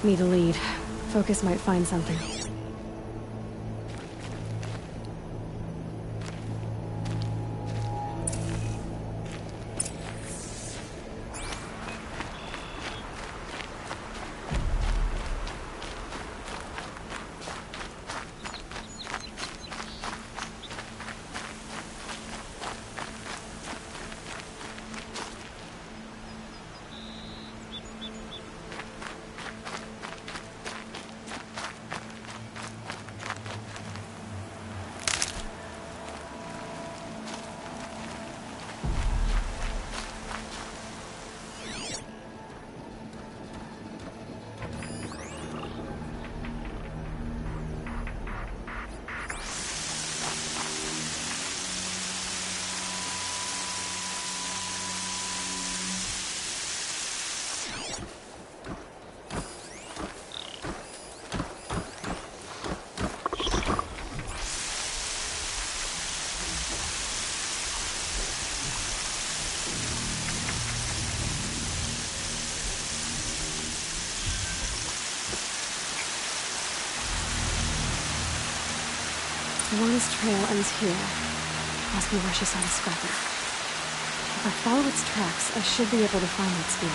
Me to lead. Focus might find something. Luana's trail ends here. Must be where she saw the scrapper. If I follow its tracks, I should be able to find that spear.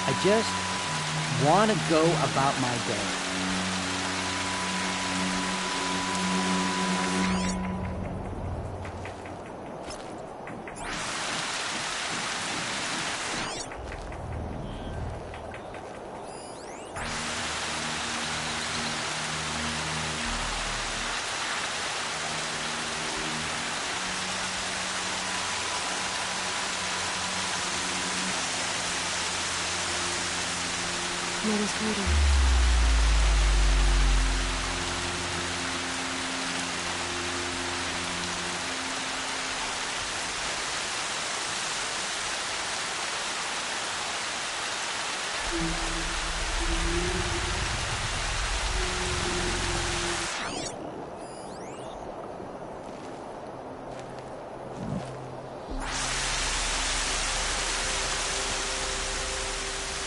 I just want to go about my day. Mother's hiding.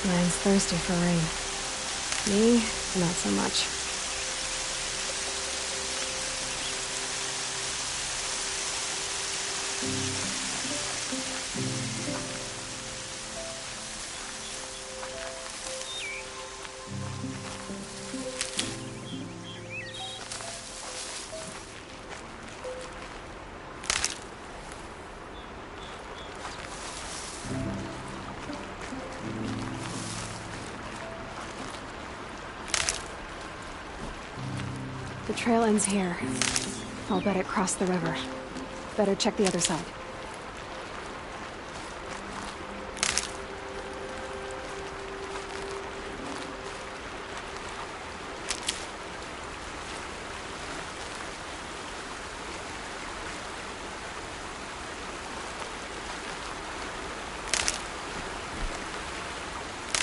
Land's thirsty for rain. Me, not so much. The trail ends here. I'll bet it crossed the river. Better check the other side.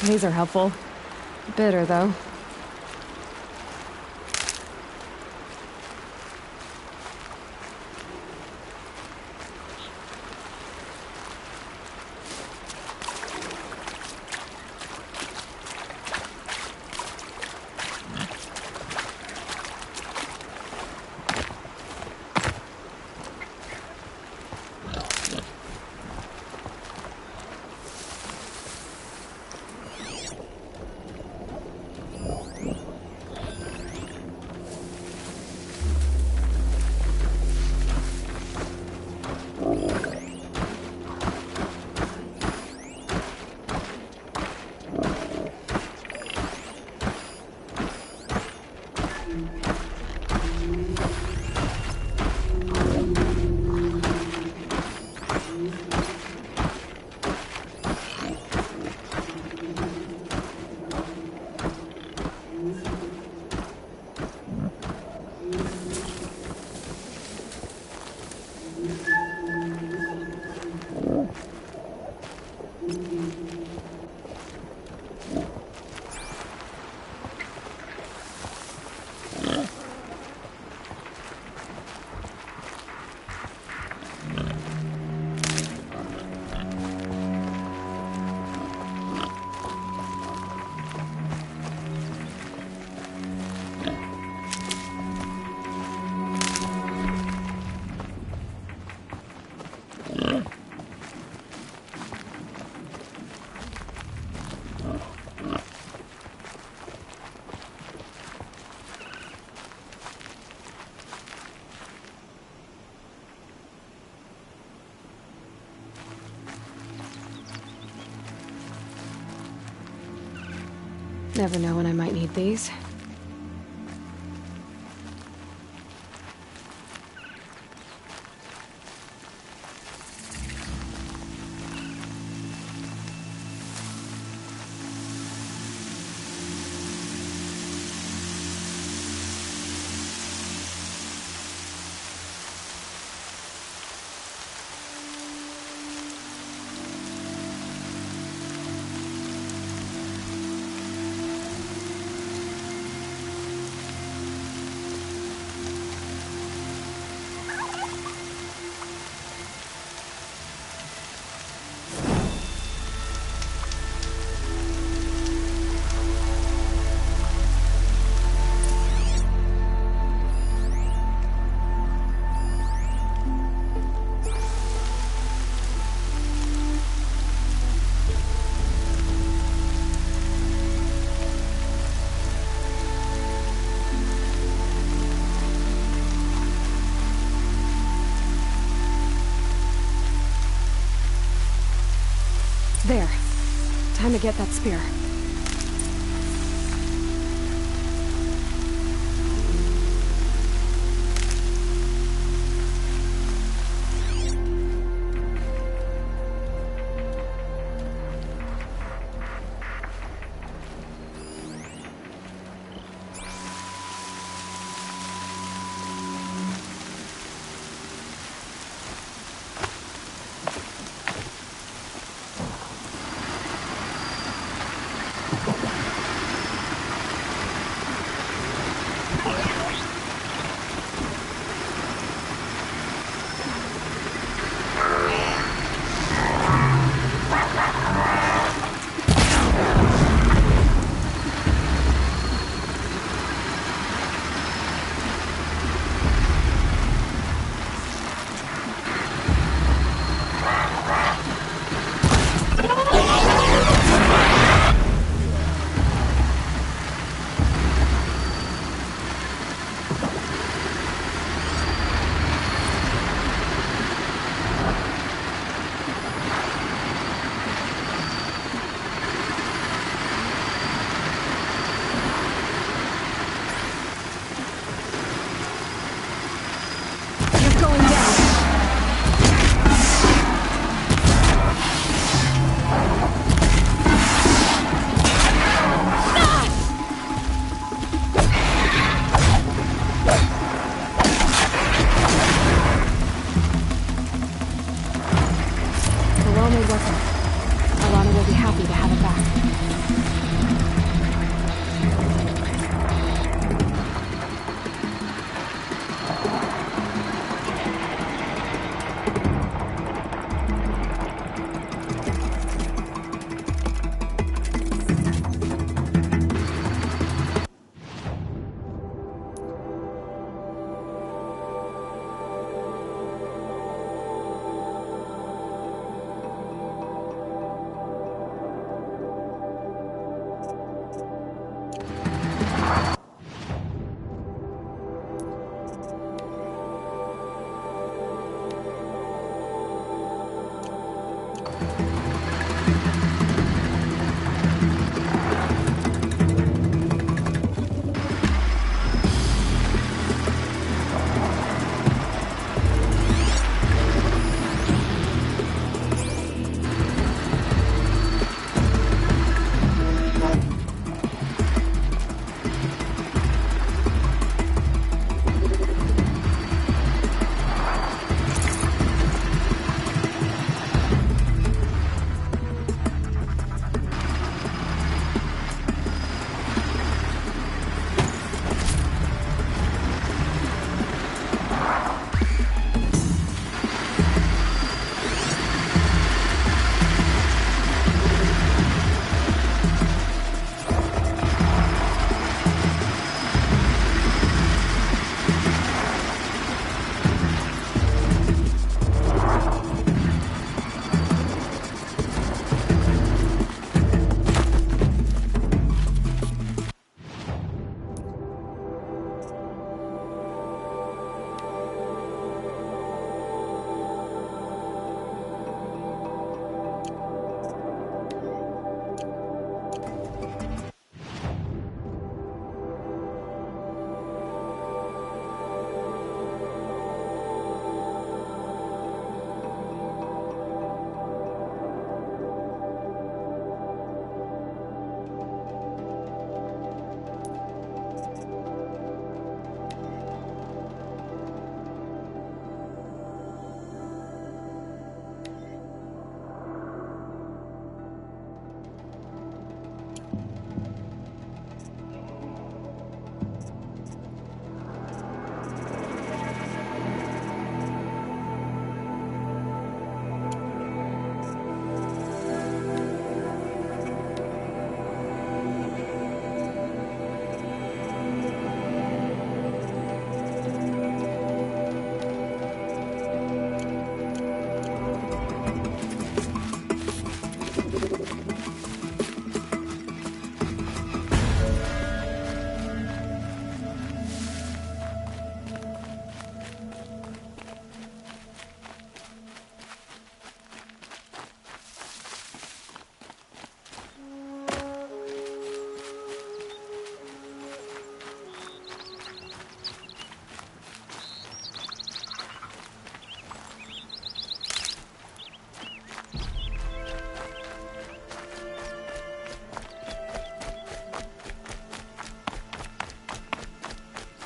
These are helpful. Bitter, though. Never know when I might need these. There. Time to get that spear.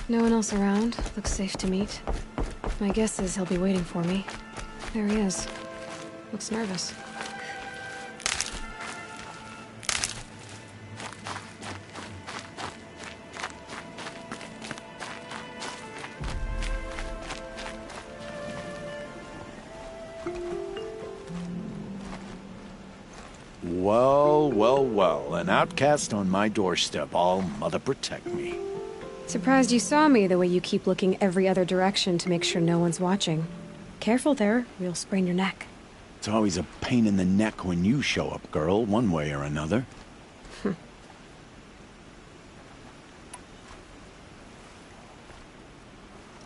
No one else around. Looks safe to meet. My guess is he'll be waiting for me. There he is. Looks nervous. Well, well, well. An outcast on my doorstep. All mother protect me. Surprised you saw me the way you keep looking every other direction to make sure no one's watching. Careful there, or you'll sprain your neck. It's always a pain in the neck when you show up, girl, one way or another.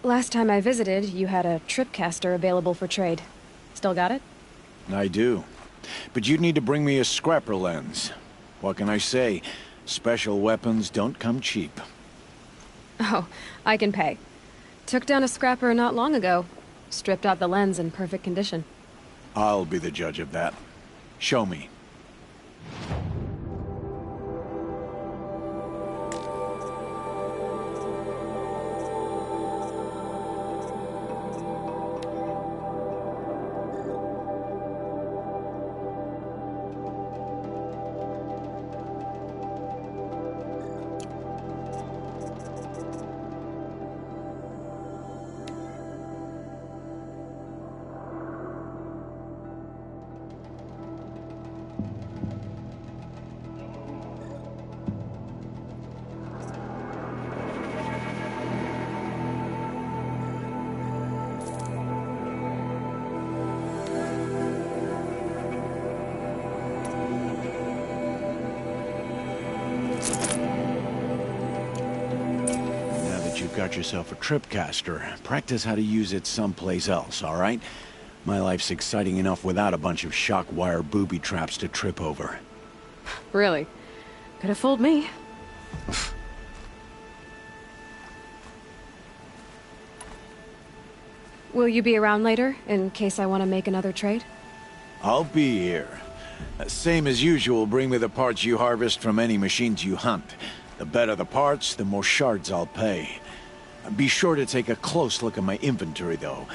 Last time I visited, you had a tripcaster available for trade. Still got it? I do. But you'd need to bring me a scrapper lens. What can I say? Special weapons don't come cheap. Oh, I can pay. Took down a scrapper not long ago. Stripped out the lens in perfect condition. I'll be the judge of that. Show me. Got yourself a tripcaster. Practice how to use it someplace else, all right? My life's exciting enough without a bunch of shock wire booby traps to trip over. Really? Could have fooled me. Will you be around later, in case I want to make another trade? I'll be here. Same as usual, bring me the parts you harvest from any machines you hunt. The better the parts, the more shards I'll pay. Be sure to take a close look at my inventory, though.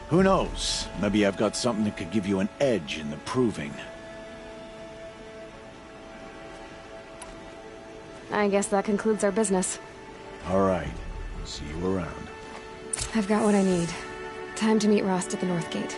Who knows? Maybe I've got something that could give you an edge in the proving. I guess that concludes our business. All right. See you around. I've got what I need. Time to meet Rost at the North Gate.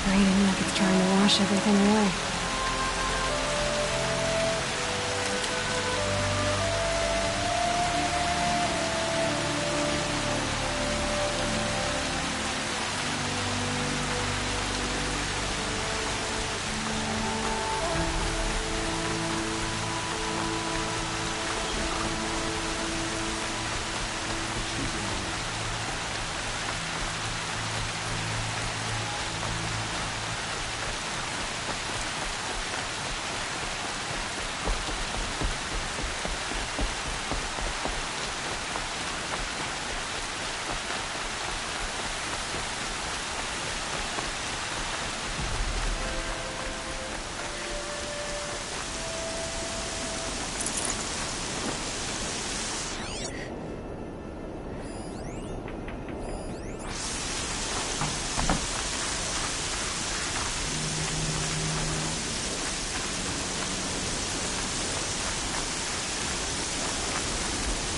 Raining like it's trying to wash everything away.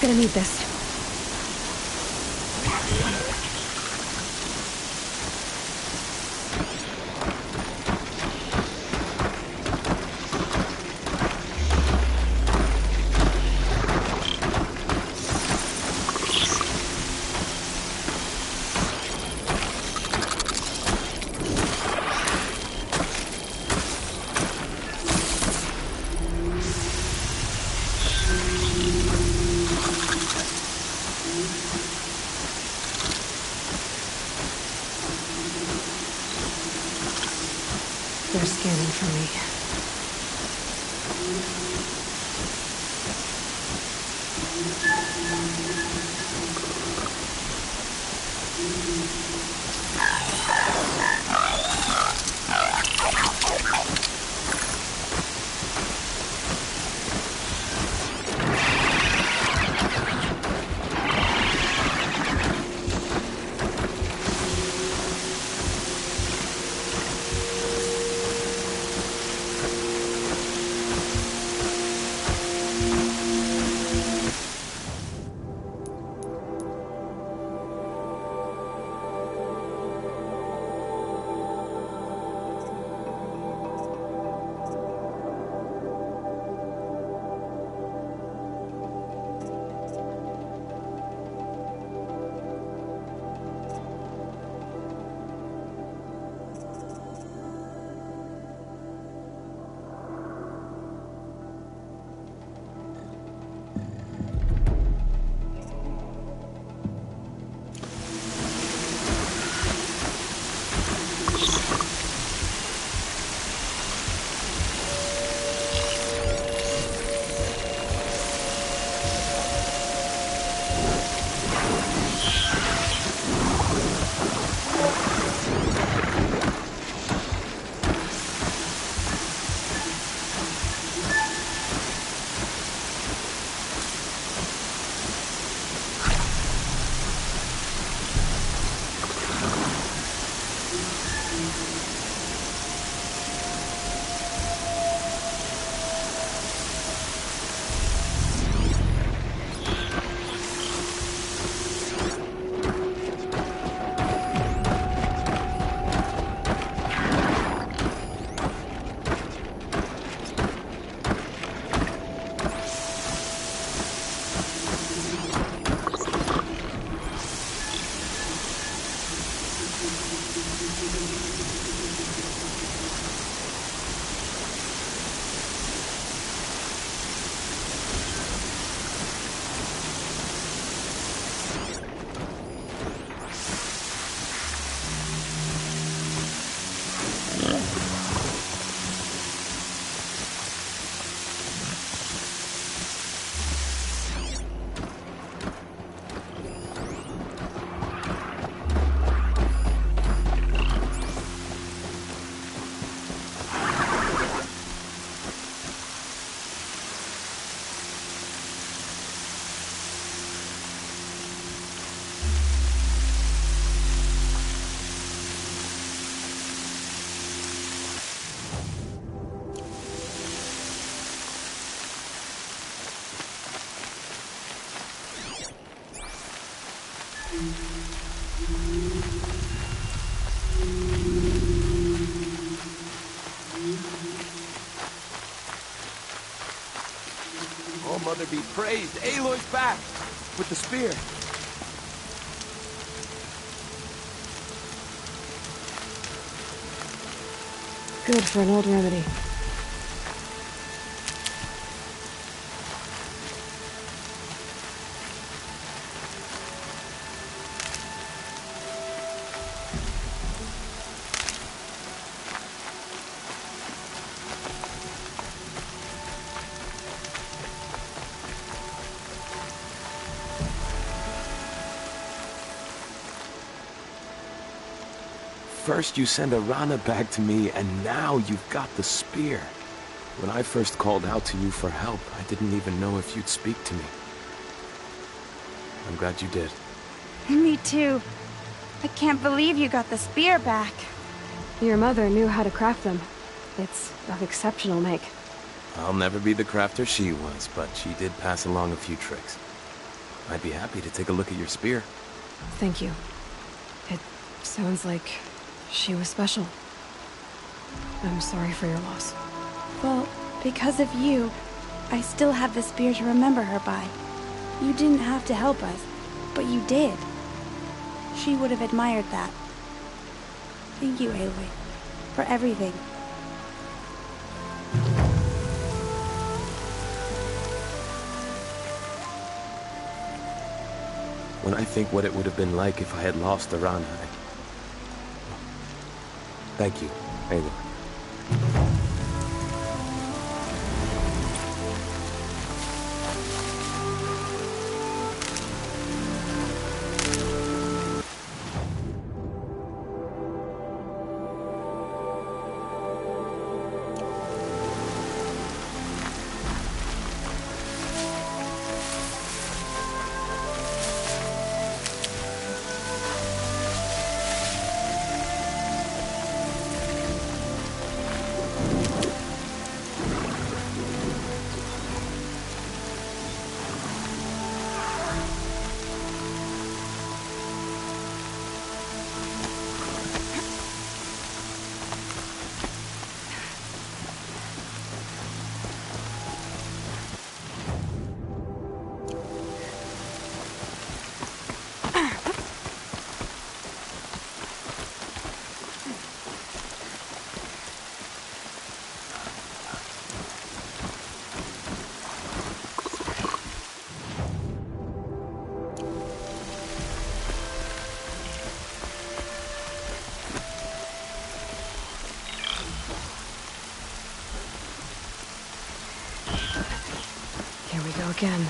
Gonna need this. They're scanning for me. Oh, Mother be praised. Aloy's back with the spear. Good for an old remedy. First you send Arana back to me, and now you've got the spear. When I first called out to you for help, I didn't even know if you'd speak to me. I'm glad you did. Me too. I can't believe you got the spear back. Your mother knew how to craft them. It's of exceptional make. I'll never be the crafter she was, but she did pass along a few tricks. I'd be happy to take a look at your spear. Thank you. It sounds like she was special. I'm sorry for your loss. Well, because of you, I still have the spear to remember her by. You didn't have to help us, but you did. She would have admired that. Thank you, Aloy, for everything. When I think what it would have been like if I had lost Arana, Thank you, Aloy. Here we go again.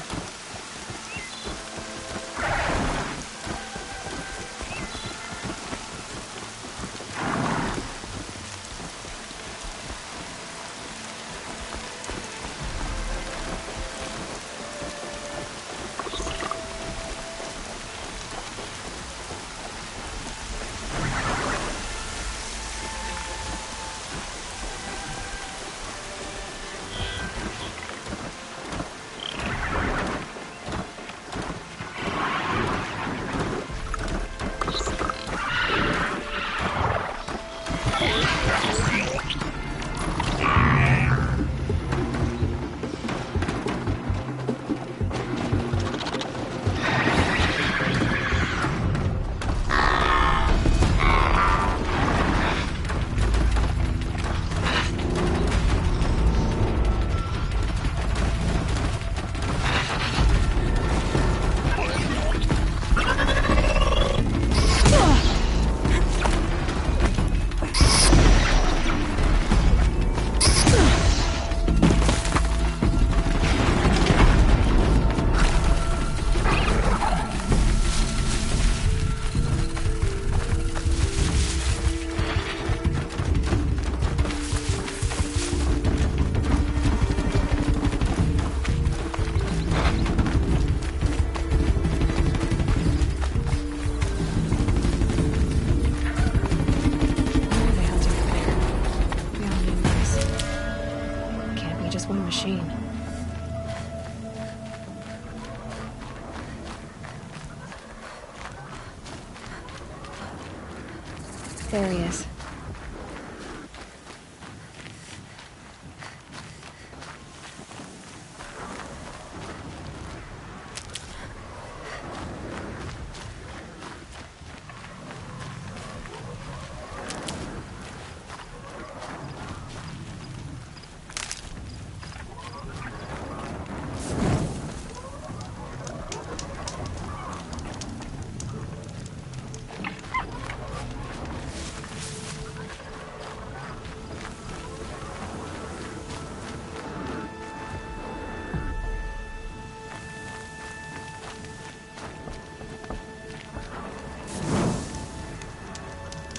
There he is.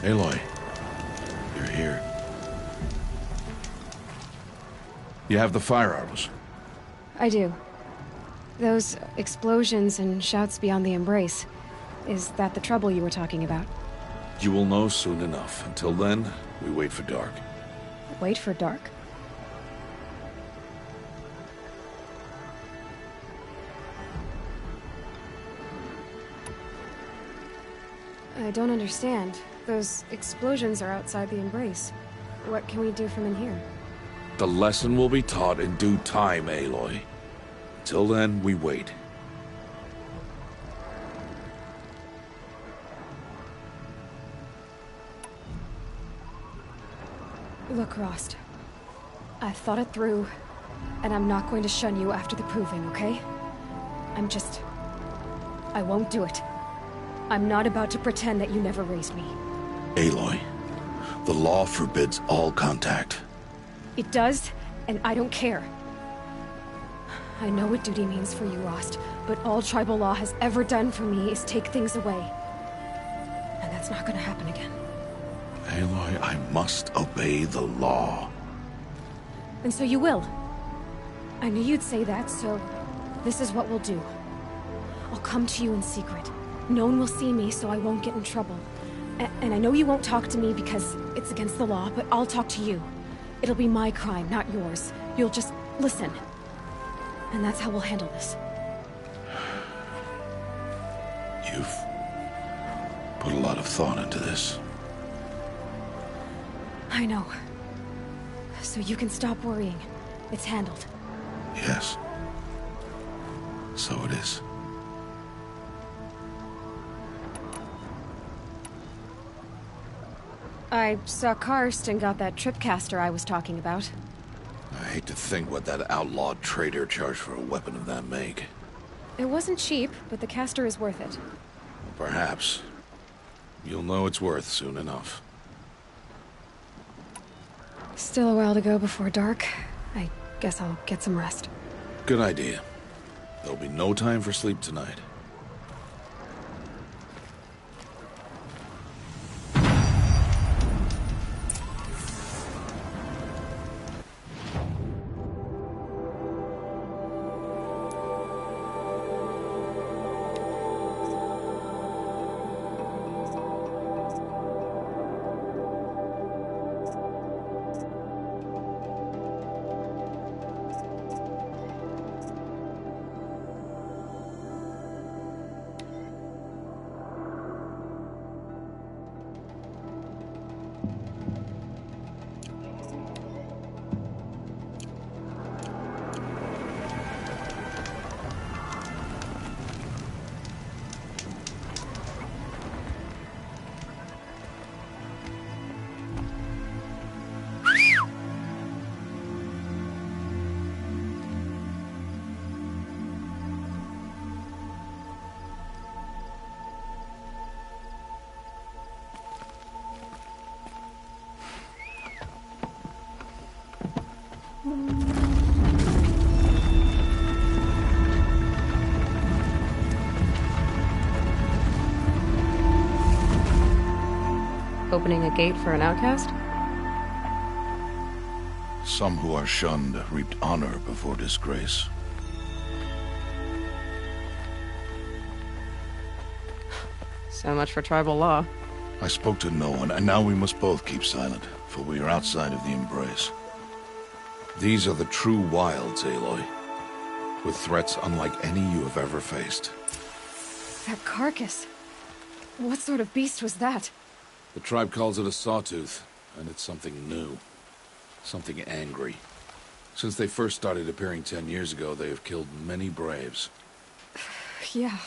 Aloy, you're here. You have the fire arrows. I do. Those explosions and shouts beyond the embrace. Is that the trouble you were talking about? You will know soon enough. Until then, we wait for dark. Wait for dark? I don't understand. Those explosions are outside the Embrace. What can we do from in here? The lesson will be taught in due time, Aloy. Till then, we wait. Look, Rost. I've thought it through, and I'm not going to shun you after the proving, okay? I won't do it. I'm not about to pretend that you never raised me. Aloy, the law forbids all contact. It does, and I don't care. I know what duty means for you, Rost, but all tribal law has ever done for me is take things away. And that's not gonna happen again. Aloy, I must obey the law. And so you will. I knew you'd say that, so this is what we'll do. I'll come to you in secret. No one will see me, so I won't get in trouble. And I know you won't talk to me because it's against the law, but I'll talk to you. It'll be my crime, not yours. You'll just listen. And that's how we'll handle this. You've put a lot of thought into this. I know. So you can stop worrying. It's handled. Yes. So it is. I saw Karst and got that tripcaster I was talking about. I hate to think what that outlawed trader charged for a weapon of that make. It wasn't cheap, but the caster is worth it. Perhaps. You'll know it's worth soon enough. Still a while to go before dark. I guess I'll get some rest. Good idea. There'll be no time for sleep tonight. Opening a gate for an outcast? Some who are shunned reaped honor before disgrace. So much for tribal law. I spoke to no one, and now we must both keep silent, for we are outside of the Embrace. These are the true wilds, Aloy, with threats unlike any you have ever faced. That carcass. What sort of beast was that? The tribe calls it a sawtooth, and it's something new. Something angry. Since they first started appearing 10 years ago, they have killed many braves. Yeah.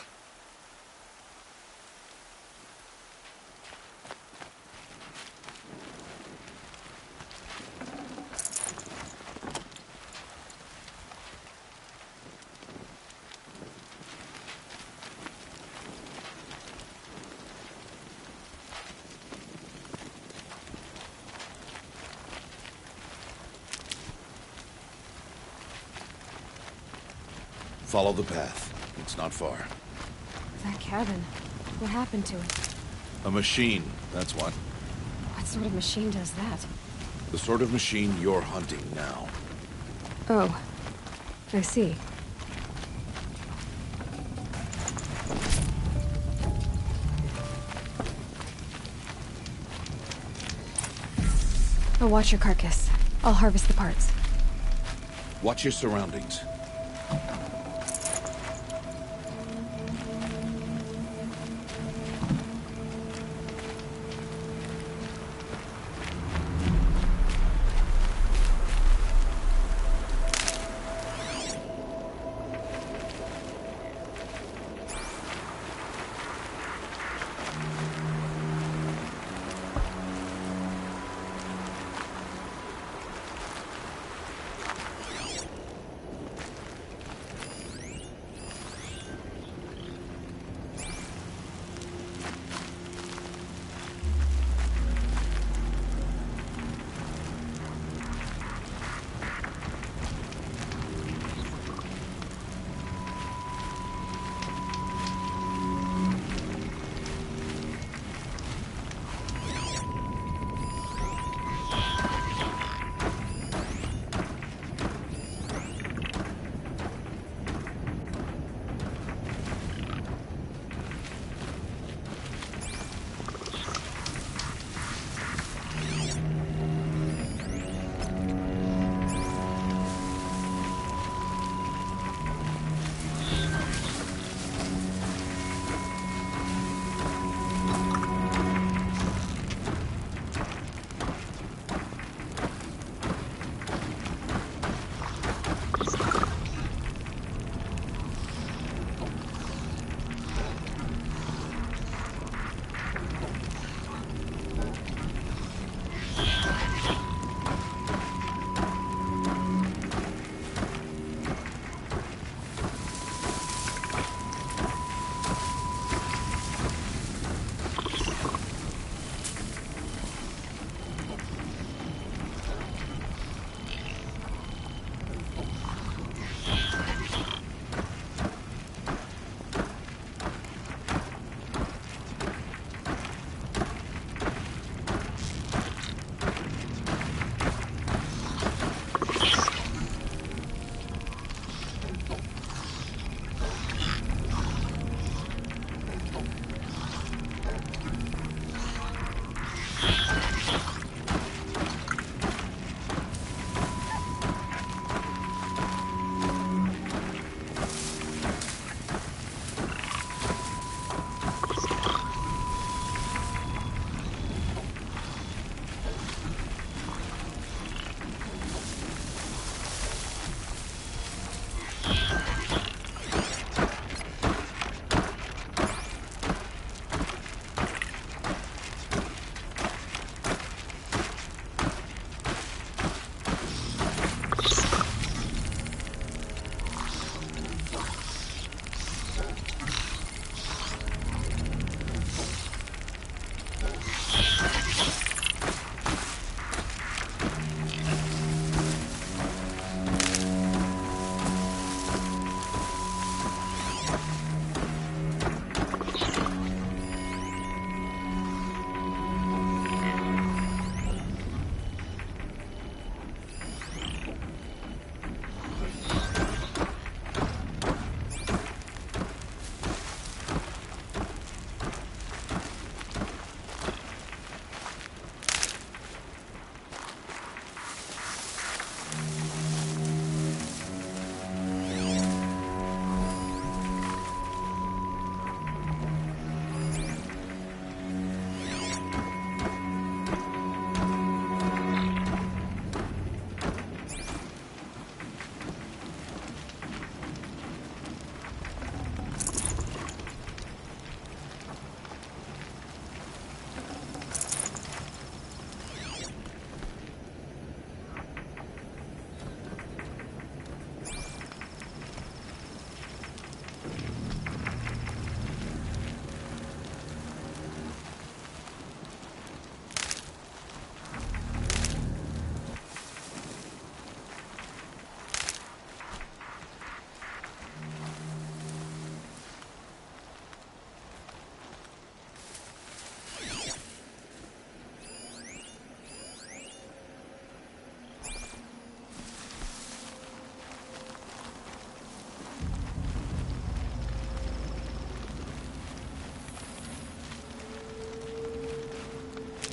Follow the path. It's not far. That cabin. What happened to it? A machine, that's what. What sort of machine does that? The sort of machine you're hunting now. Oh. I see. I'll watch your carcass. I'll harvest the parts. Watch your surroundings.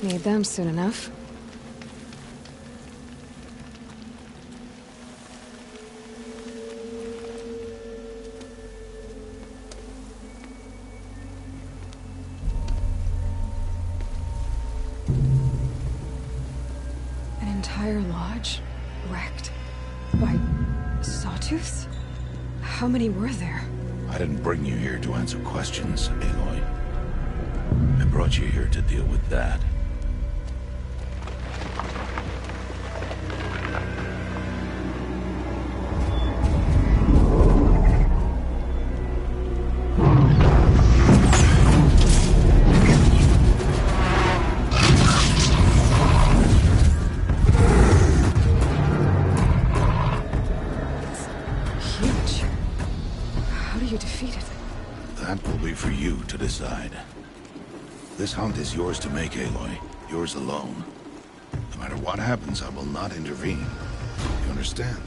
Need them soon enough. An entire lodge wrecked by sawtooths? How many were there? I didn't bring you here to answer questions, Aloy. I brought you here to deal with that. Huge. How do you defeat it? That will be for you to decide. This hunt is yours to make, Aloy. Yours alone. No matter what happens, I will not intervene. You understand?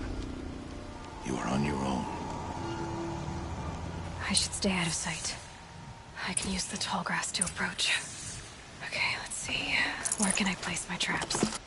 You are on your own. I should stay out of sight. I can use the tall grass to approach. Okay, let's see. Where can I place my traps?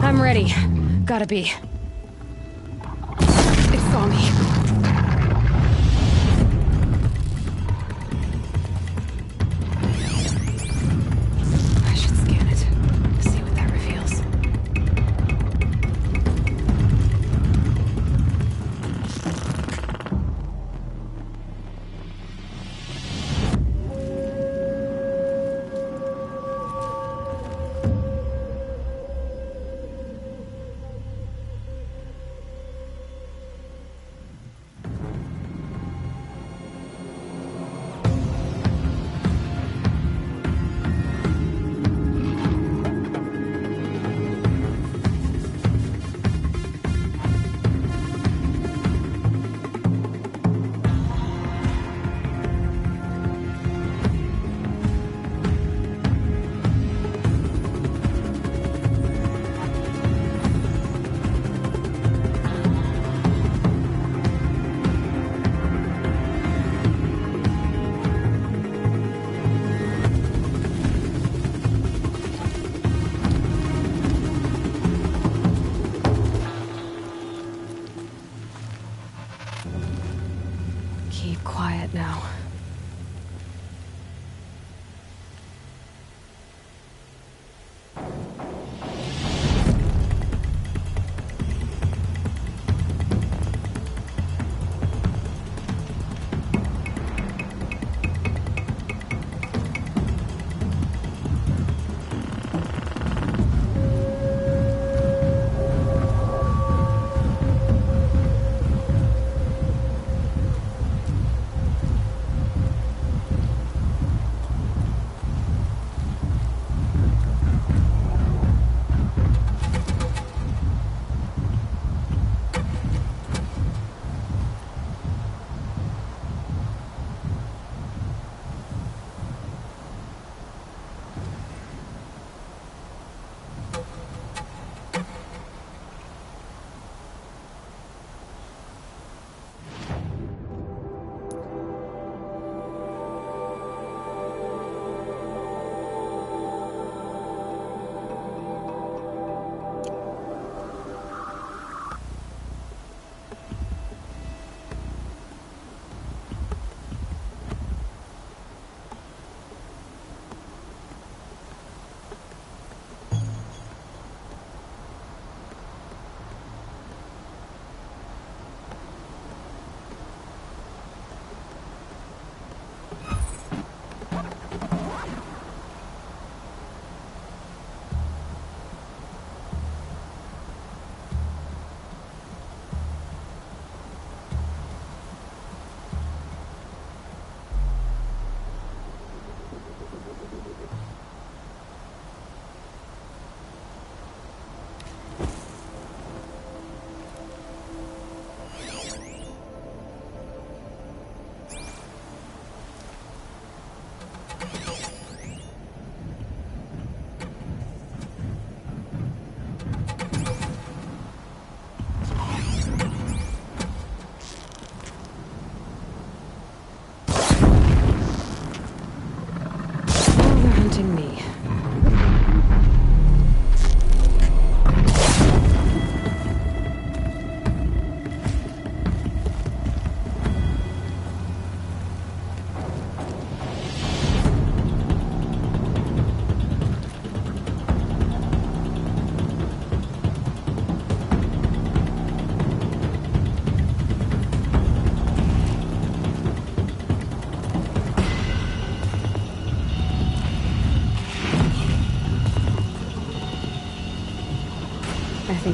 I'm ready. Gotta be. It saw me. I should scan it. See what that reveals. Keep quiet now.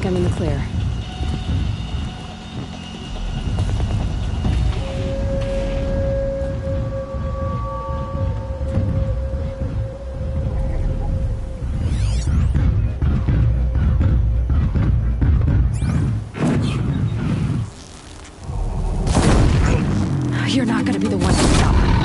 I'm in the clear. You're not gonna be the one to stop me.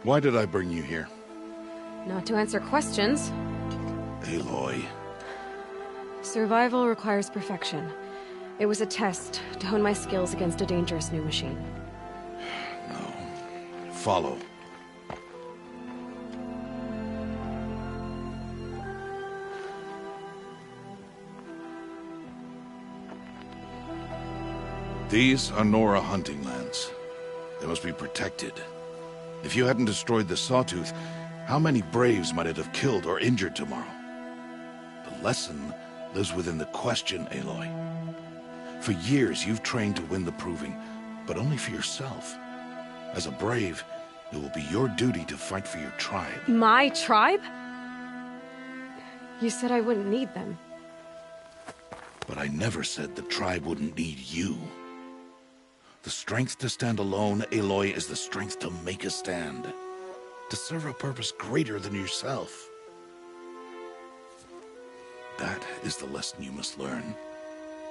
Why did I bring you here? Not to answer questions. Aloy. Survival requires perfection. It was a test to hone my skills against a dangerous new machine. No. Follow. These are Nora hunting lands. They must be protected. If you hadn't destroyed the Sawtooth, how many Braves might it have killed or injured tomorrow? The lesson lives within the question, Aloy. For years, you've trained to win the Proving, but only for yourself. As a Brave, it will be your duty to fight for your tribe. My tribe? You said I wouldn't need them. But I never said the tribe wouldn't need you. The strength to stand alone, Aloy, is the strength to make a stand. To serve a purpose greater than yourself. That is the lesson you must learn.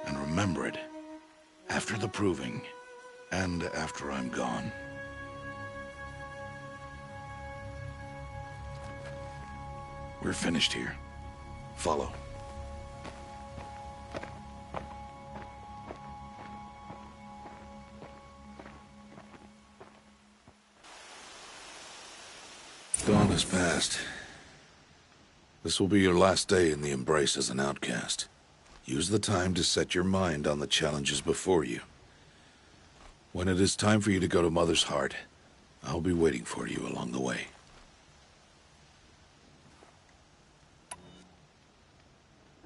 And remember it. After the Proving. And after I'm gone. We're finished here. Follow. Dawn has passed. This will be your last day in the Embrace as an outcast. Use the time to set your mind on the challenges before you. When it is time for you to go to Mother's Heart, I'll be waiting for you along the way.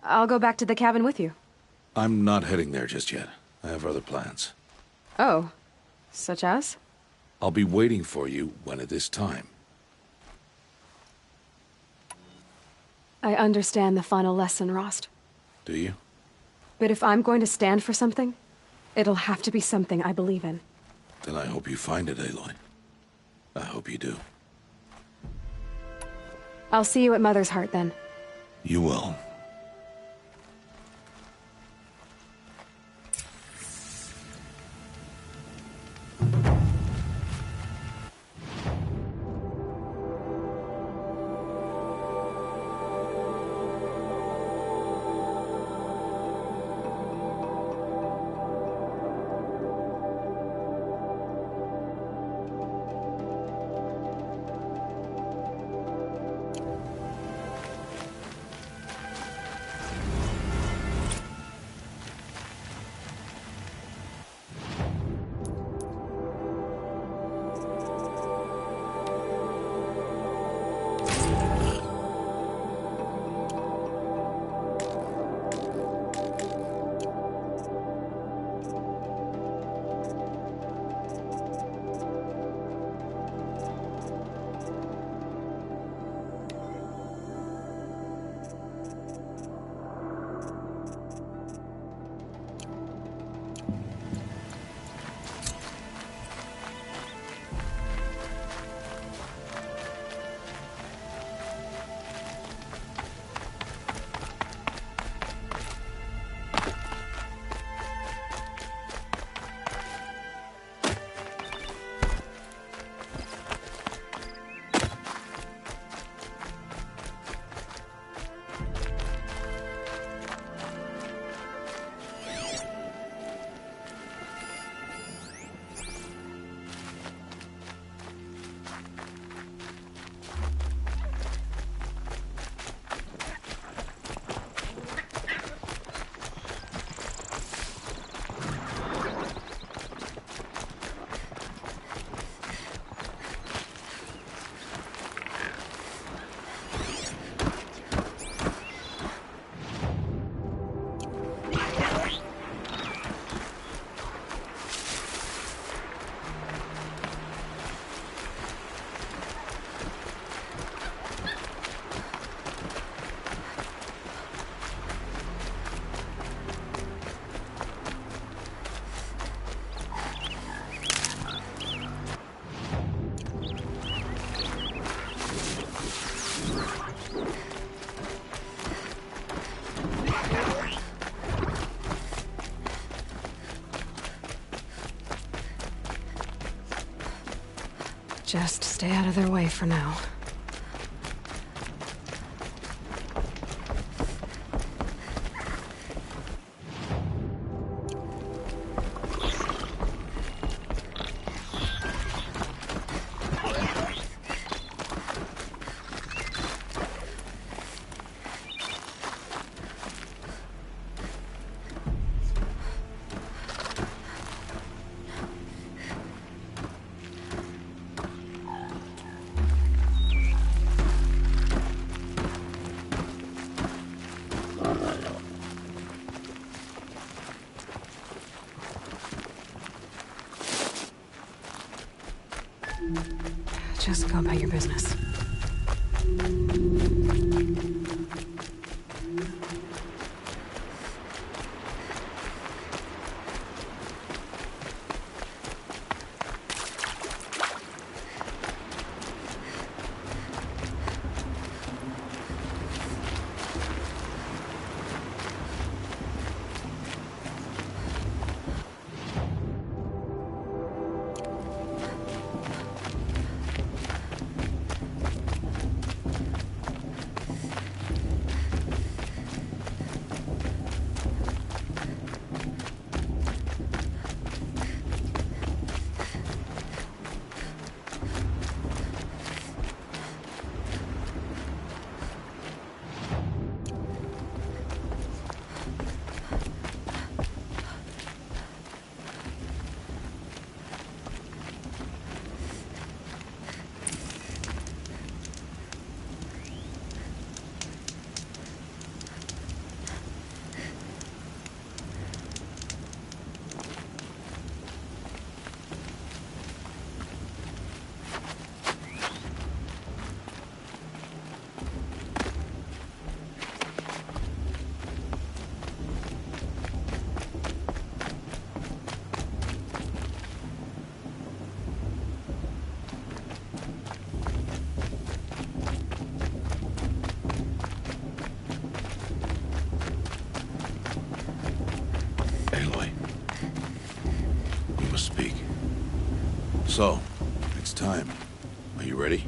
I'll go back to the cabin with you. I'm not heading there just yet. I have other plans. Oh. Such as? I'll be waiting for you when it is time. I understand the final lesson, Rost. Do you? But if I'm going to stand for something, it'll have to be something I believe in. Then I hope you find it, Aloy. I hope you do. I'll see you at Mother's Heart, then. You will. Just stay out of their way for now. Just go about your business. So, it's time. Are you ready?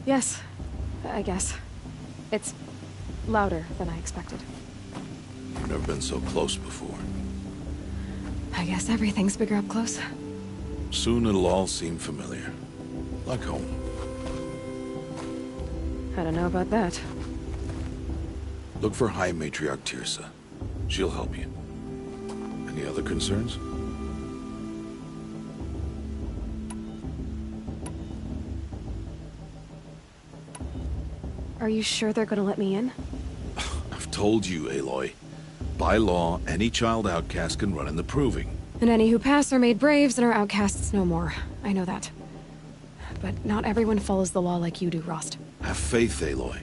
Yes, I guess. It's louder than I expected. You've never been so close before. I guess everything's bigger up close. Soon it'll all seem familiar. Like home. I don't know about that. Look for High Matriarch Teersa. She'll help you. Any other concerns? Are you sure they're gonna let me in? I've told you, Aloy. By law, any child outcast can run in the Proving. And any who pass are made braves and are outcasts no more. I know that. But not everyone follows the law like you do, Rost. Have faith, Aloy.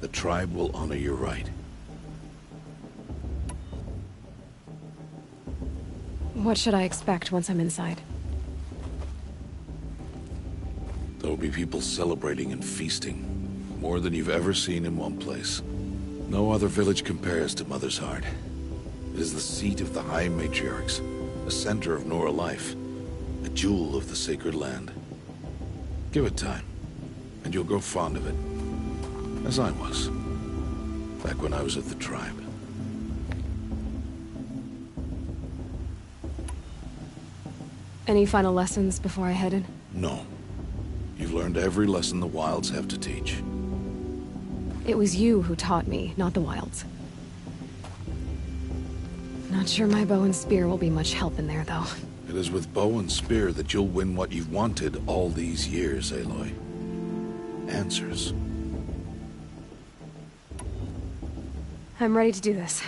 The tribe will honor your right. What should I expect once I'm inside? There will be people celebrating and feasting. More than you've ever seen in one place. No other village compares to Mother's Heart. It is the seat of the High Matriarchs, a center of Nora life, a jewel of the sacred land. Give it time, and you'll grow fond of it. As I was, back when I was at the tribe. Any final lessons before I head in? No. You've learned every lesson the Wilds have to teach. It was you who taught me, not the Wilds. Not sure my bow and spear will be much help in there, though. It is with bow and spear that you'll win what you've wanted all these years, Aloy. Answers. I'm ready to do this.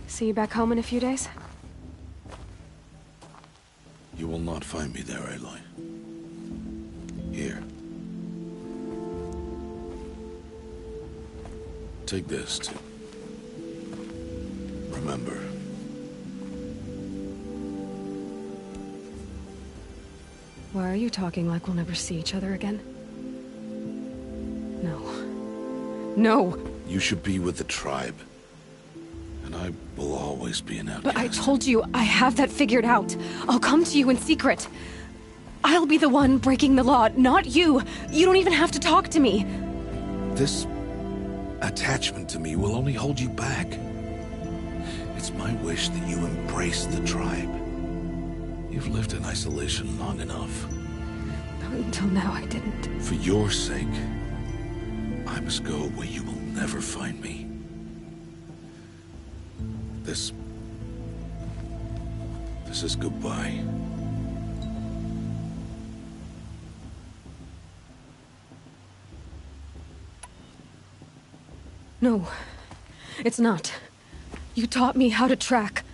See you back home in a few days? You will not find me there, Aloy. Here. Take this to remember. Why are you talking like we'll never see each other again? No. No! You should be with the tribe. And I will always be an outcast. But I told you, I have that figured out. I'll come to you in secret. I'll be the one breaking the law, not you. You don't even have to talk to me. This attachment to me will only hold you back. It's my wish that you embrace the tribe. You've lived in isolation long enough. Until now, I didn't. For your sake, I must go where you will never find me. This is goodbye. No, it's not. You taught me how to track.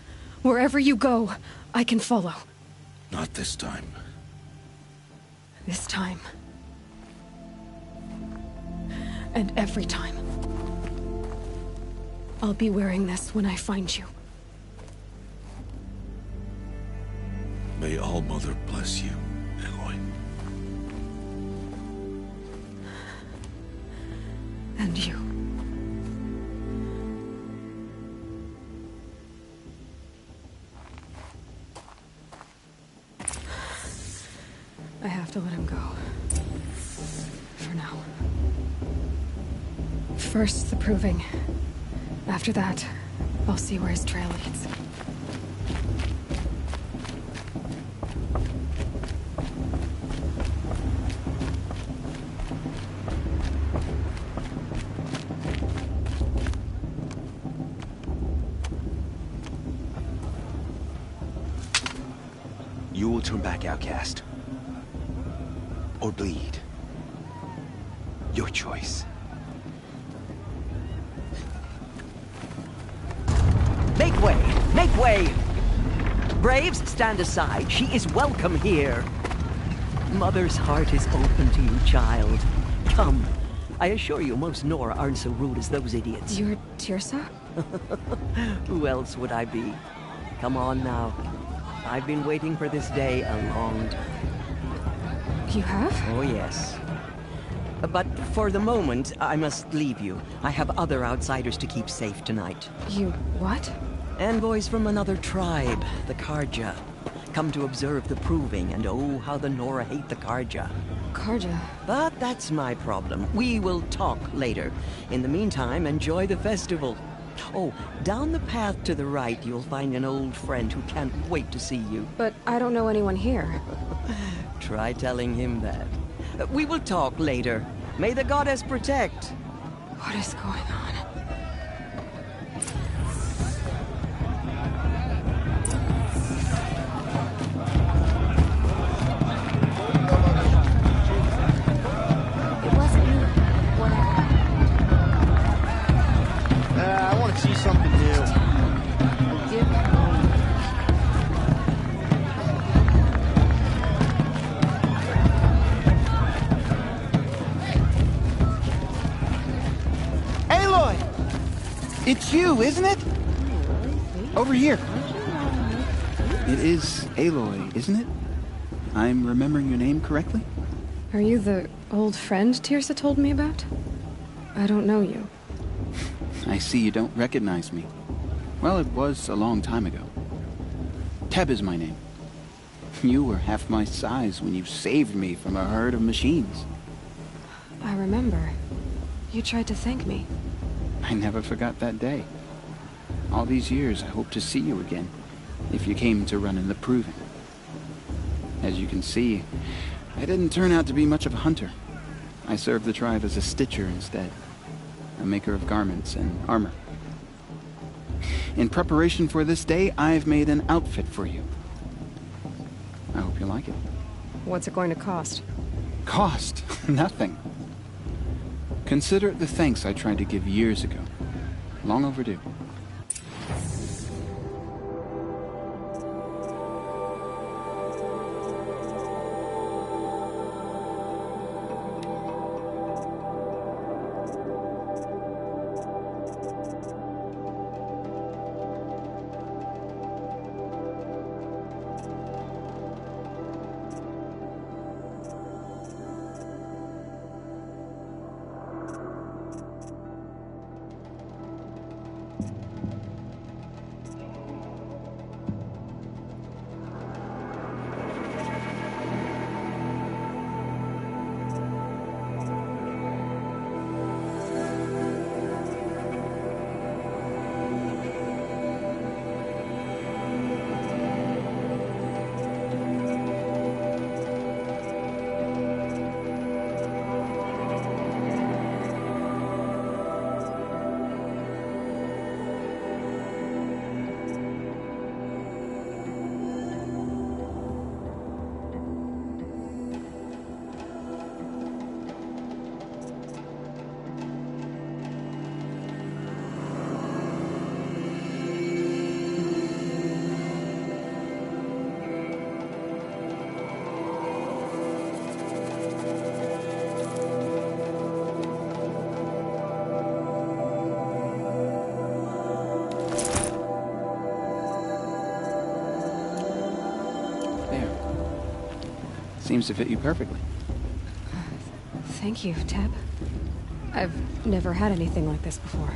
Wherever you go, I can follow. Not this time. This time. And every time. I'll be wearing this when I find you. May All-Mother bless you, Aloy. And you. I have to let him go. For now. First, the proving. After that, I'll see where his trail leads. You will turn back, outcast. Or bleed. Your choice. Make way! Make way! Braves, stand aside. She is welcome here. Mother's heart is open to you, child. Come. I assure you, most Nora aren't so rude as those idiots. You're Teersa? Who else would I be? Come on now. I've been waiting for this day a long time. You have? Oh, yes. But for the moment, I must leave you. I have other outsiders to keep safe tonight. You what? Envoys from another tribe, the Carja. Come to observe the proving, and oh, how the Nora hate the Carja. Carja? But that's my problem. We will talk later. In the meantime, enjoy the festival. Oh, down the path to the right, you'll find an old friend who can't wait to see you. But I don't know anyone here. Try telling him that. We will talk later. May the goddess protect. What is going on? It wasn't me. Whatever. I want to see something new. Forgive me. Aloy! It's you, isn't it? Over here. It is Aloy, isn't it? I'm remembering your name correctly? Are you the old friend Teersa told me about? I don't know you. I see you don't recognize me. Well, it was a long time ago. Teb is my name. You were half my size when you saved me from a herd of machines. I remember. You tried to thank me. I never forgot that day. All these years, I hope to see you again, if you came to run in the proving. As you can see, I didn't turn out to be much of a hunter. I served the tribe as a stitcher instead, a maker of garments and armor. In preparation for this day, I've made an outfit for you. I hope you like it. What's it going to cost? Cost? Nothing. Consider it the thanks I tried to give years ago. Long overdue. Seems to fit you perfectly. Thank you, Teb. I've never had anything like this before.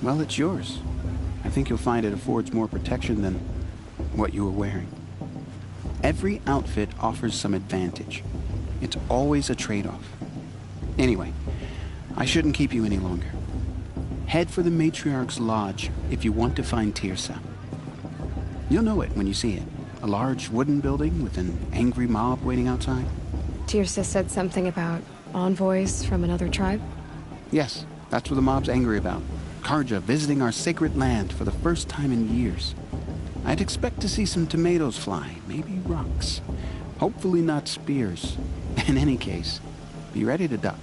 Well, it's yours. I think you'll find it affords more protection than what you were wearing. Every outfit offers some advantage. It's always a trade-off. Anyway, I shouldn't keep you any longer. Head for the Matriarch's Lodge if you want to find Teersa. You'll know it when you see it. A large wooden building with an angry mob waiting outside. Teersa said something about envoys from another tribe? Yes, that's what the mob's angry about. Carja visiting our sacred land for the first time in years. I'd expect to see some tomatoes fly, maybe rocks. Hopefully not spears. In any case, be ready to duck.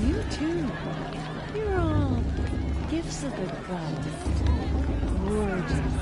You too. You're all gifts of the gods. Gorgeous.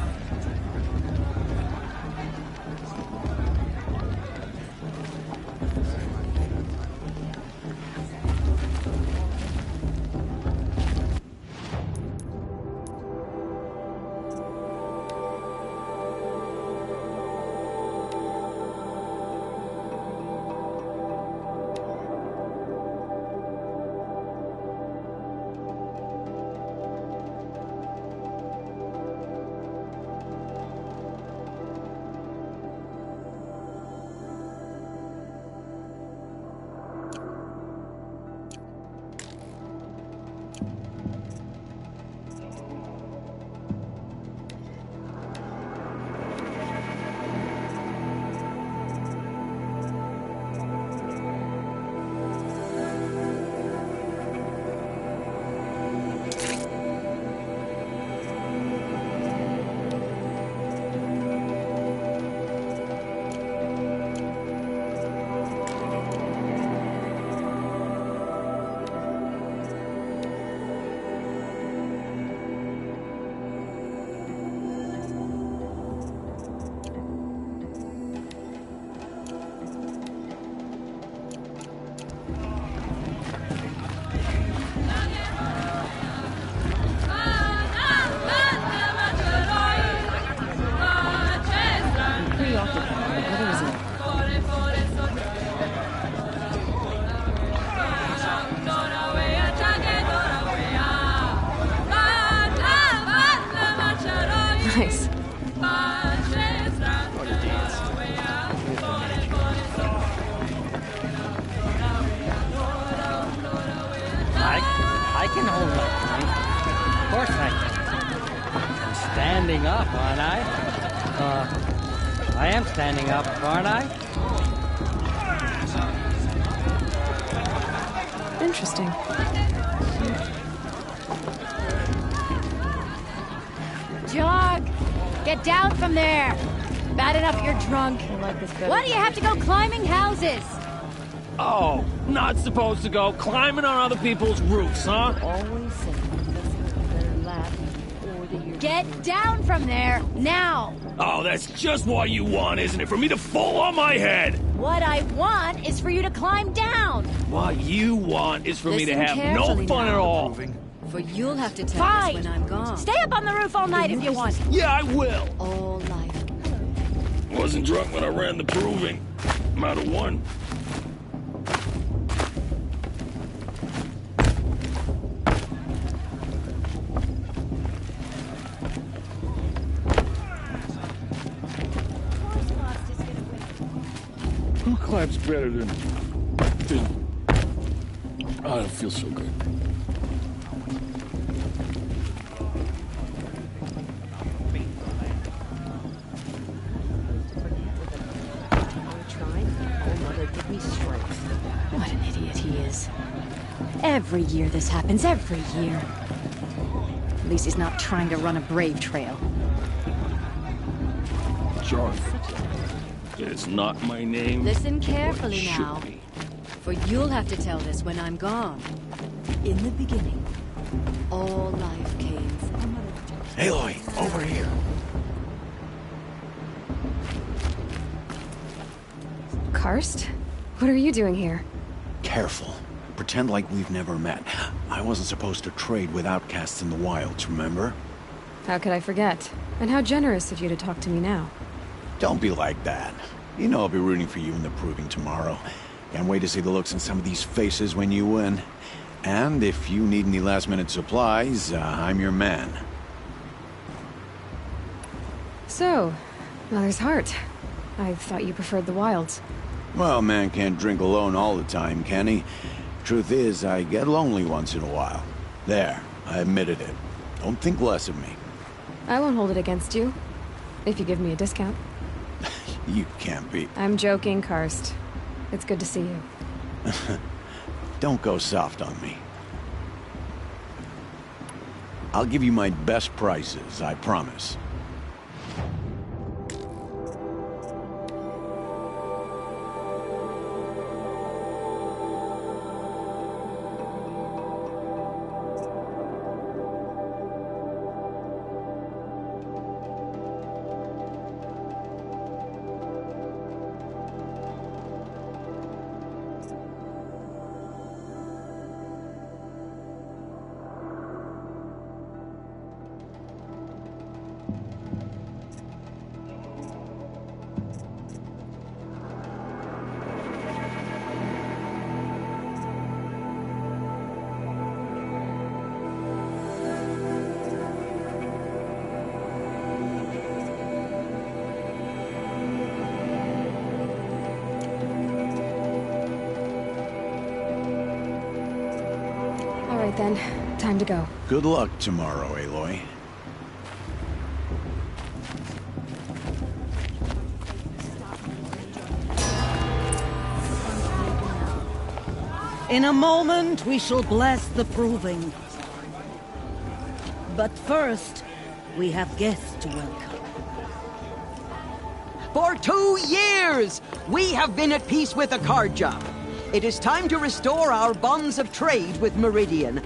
Nice. I can hold up, right? Of course I can. I'm standing up, aren't I? I am standing up, aren't I? Interesting. Jog! Get down from there! Bad enough you're drunk. Why do you have to go climbing houses? Oh, not supposed to go climbing on other people's roofs, huh? Always say better laugh or the year. Get down from there, now! Oh, that's just what you want, isn't it? For me to fall on my head! What I want is for you to climb down! What you want is for me to Listen have no carefully fun now. at all. For you'll have to tell Fine! us when I'm gone. Stay up on the roof all night if you want. Yeah, I will. All life. Wasn't drunk when I ran the proving. I'm out of one. Who climbs better than... I don't feel so good. What an idiot he is. Every year this happens, every year. At least he's not trying to run a brave trail. Jarth. It's not my name. Listen but carefully it should now. be. For you'll have to tell this when I'm gone. In the beginning, all life came from... Aloy, over here. Karst? What are you doing here? Careful. Pretend like we've never met. I wasn't supposed to trade with outcasts in the wilds, remember? How could I forget? And how generous of you to talk to me now. Don't be like that. You know I'll be rooting for you in the proving tomorrow. Can't wait to see the looks on some of these faces when you win. And if you need any last-minute supplies, I'm your man. So, Mother's Heart. I thought you preferred the wilds. Well, man can't drink alone all the time, can he? Truth is, I get lonely once in a while. There, I admitted it. Don't think less of me. I won't hold it against you. If you give me a discount. You can't be. I'm joking, Karst. It's good to see you. Don't go soft on me. I'll give you my best prices, I promise. Then, time to go. Good luck tomorrow, Aloy. In a moment, we shall bless the proving. But first, we have guests to welcome. For 2 years, we have been at peace with Akarja. It is time to restore our bonds of trade with Meridian.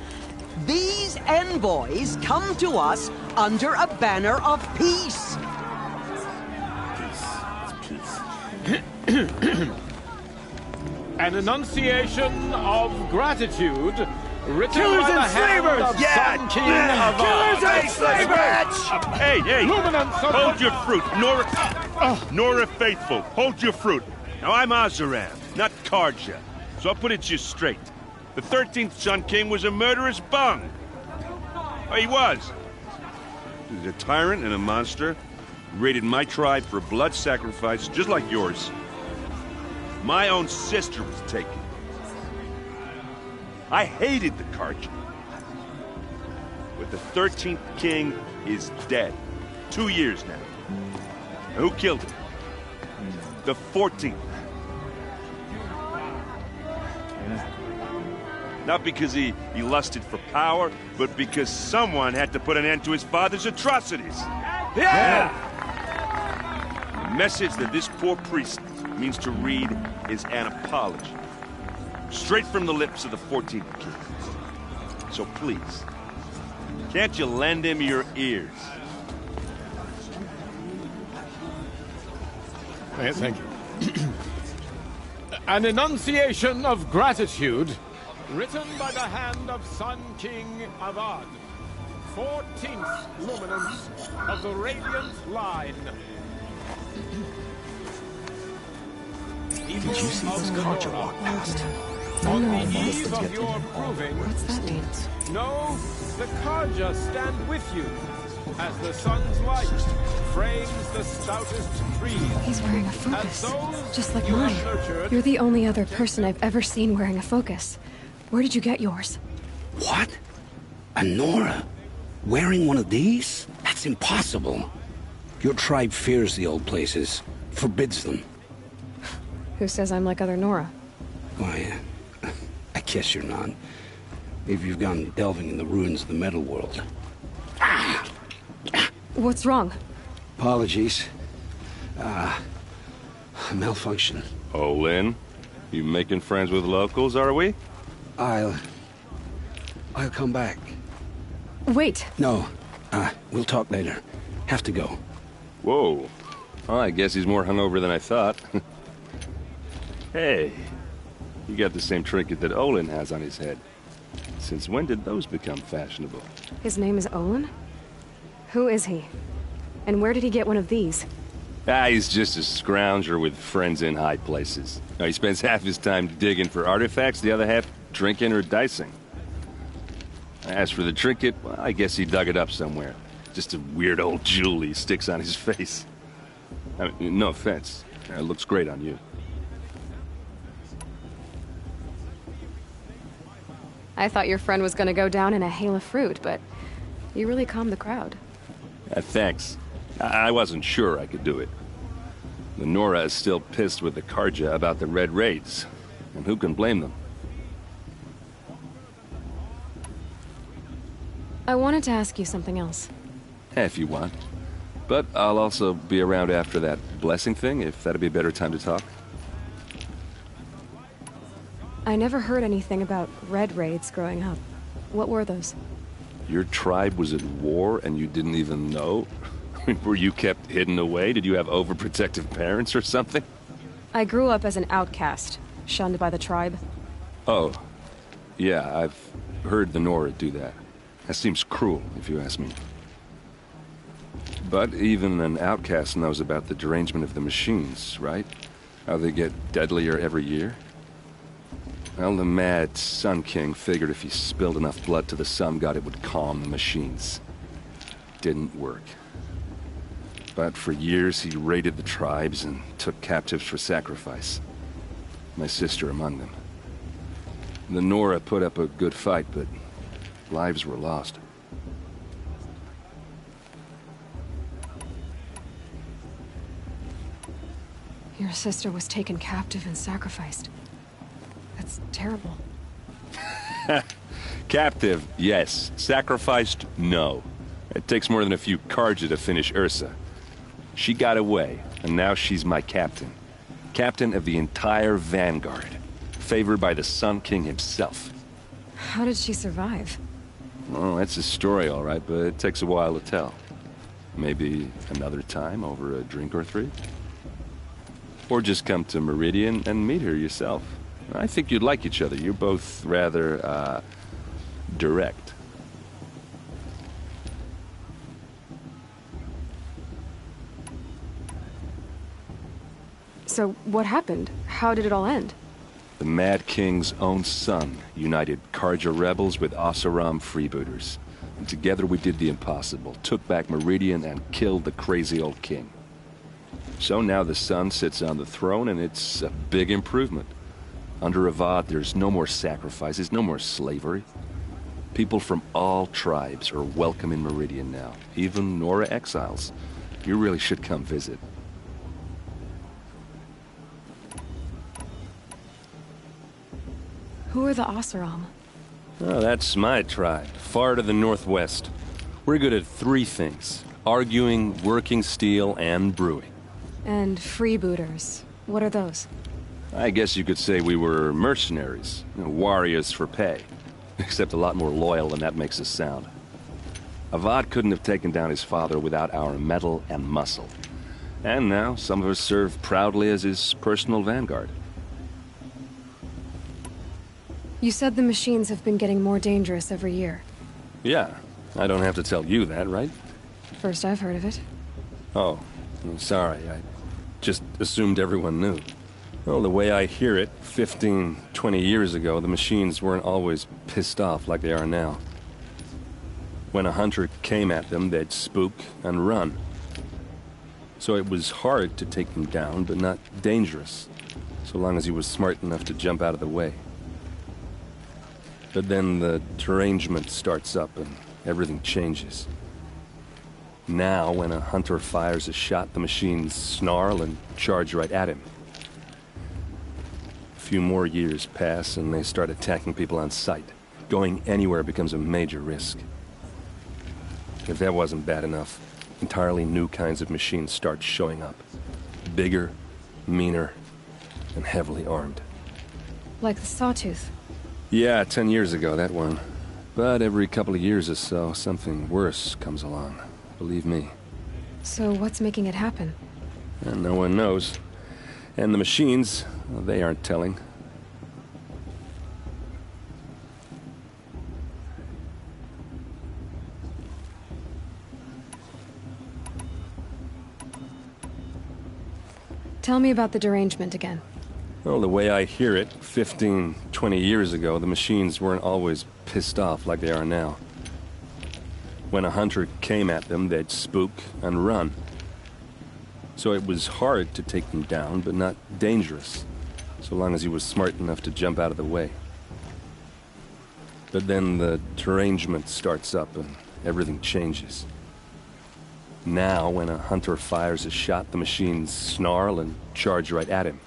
These envoys come to us under a banner of peace. An enunciation of gratitude written Killers by the and hand slavers! of Yeah! Sun King of Killers and slavers! Hey! Luminance of Hold your fruit, Nora Faithful. Hold your fruit. Now I'm Oseram, not Karja, so I'll put it just straight. The 13th Sun King was a murderous bung. Oh, he was. He was a tyrant and a monster. He raided my tribe for blood sacrifice, just like yours. My own sister was taken. I hated the Karja. But the 13th King is dead. 2 years now. Who killed him? The 14th. Not because he lusted for power, but because someone had to put an end to his father's atrocities. Yeah! The message that this poor priest means to read is an apology. Straight from the lips of the 14th King. So please, can't you lend him your ears? Thank you. An enunciation of gratitude written by the hand of Sun King Avad, 14th luminance of the Radiant Line. Did you see this Karja walk past? On the eve of your proving, What's that mean? know the Karja stand with you as the sun's light frames the stoutest trees. He's wearing a focus, As those just like you mine. have nurtured, You're the only other person I've ever seen wearing a focus. Where did you get yours? What? A Nora? Wearing one of these? That's impossible. Your tribe fears the old places, forbids them. Who says I'm like other Nora? Why, I guess you're not. If you've gone delving in the ruins of the metal world. What's wrong? Apologies. Malfunction. Oh, Lynn, you making friends with locals, are we? I'll come back. Wait. No, we'll talk later. Have to go. Whoa. Well, I guess he's more hungover than I thought. Hey, you got the same trinket that Olin has on his head. Since when did those become fashionable? His name is Olin? Who is he? And where did he get one of these? He's just a scrounger with friends in high places. He spends half his time digging for artifacts, the other half drinking or dicing. As for the trinket, well, I guess he dug it up somewhere. Just a weird old jewel he sticks on his face. I mean, no offense. It looks great on you. I thought your friend was gonna go down in a hail of fruit, but you really calmed the crowd. Thanks. I wasn't sure I could do it. The Nora is still pissed with the Carja about the Red Raids, and who can blame them? I wanted to ask you something else. If you want. But I'll also be around after that blessing thing, if that'd be a better time to talk. I never heard anything about Red Raids growing up. What were those? Your tribe was at war and you didn't even know? I mean, were you kept hidden away? Did you have overprotective parents or something? I grew up as an outcast, shunned by the tribe. Oh. Yeah, I've heard the Nora do that. That seems cruel, if you ask me. But even an outcast knows about the derangement of the machines, right? How they get deadlier every year? Well, the mad Sun King figured if he spilled enough blood to the Sun God, it would calm the machines. Didn't work. But for years, he raided the tribes and took captives for sacrifice. My sister among them. The Nora put up a good fight, but lives were lost. Your sister was taken captive and sacrificed. That's terrible. Captive, yes. Sacrificed, no. It takes more than a few Carja to finish Ursa. She got away, and now she's my captain. Captain of the entire Vanguard. Favored by the Sun King himself. How did she survive? Well, that's a story, all right, but it takes a while to tell. Maybe another time over a drink or three? Or just come to Meridian and meet her yourself. I think you'd like each other. You're both rather, direct. So, what happened? How did it all end? The Mad King's own son united Carja rebels with Oseram freebooters. And together we did the impossible, took back Meridian and killed the crazy old king. So now the son sits on the throne and it's a big improvement. Under Avad, there's no more sacrifices, no more slavery. People from all tribes are welcome in Meridian now, even Nora exiles. You really should come visit. Who are the Oseram? Oh, that's my tribe, far to the northwest. We're good at three things: arguing, working steel, and brewing. And freebooters. What are those? I guess you could say we were mercenaries, warriors for pay. Except a lot more loyal than that makes us sound. Avad couldn't have taken down his father without our metal and muscle. And now, some of us serve proudly as his personal vanguard. You said the machines have been getting more dangerous every year. Yeah, I don't have to tell you that, right? First I've heard of it. Oh, I'm sorry. I just assumed everyone knew. Well, the way I hear it, 15, 20 years ago, the machines weren't always pissed off like they are now. When a hunter came at them, they'd spook and run. So it was hard to take them down, but not dangerous, so long as he was smart enough to jump out of the way. But then the derangement starts up and everything changes. Now, when a hunter fires a shot, the machines snarl and charge right at him. A few more years pass and they start attacking people on sight. Going anywhere becomes a major risk. If that wasn't bad enough, entirely new kinds of machines start showing up. Bigger, meaner, and heavily armed. Like the Sawtooth. Yeah, 10 years ago, that one. But every couple of years or so, something worse comes along. Believe me. So what's making it happen? And no one knows. And the machines, well, they aren't telling. Tell me about the derangement again. Well, the way I hear it, 15, 20 years ago, the machines weren't always pissed off like they are now. When a hunter came at them, they'd spook and run. So it was hard to take them down, but not dangerous, so long as he was smart enough to jump out of the way. But then the derangement starts up and everything changes. Now, when a hunter fires a shot, the machines snarl and charge right at him.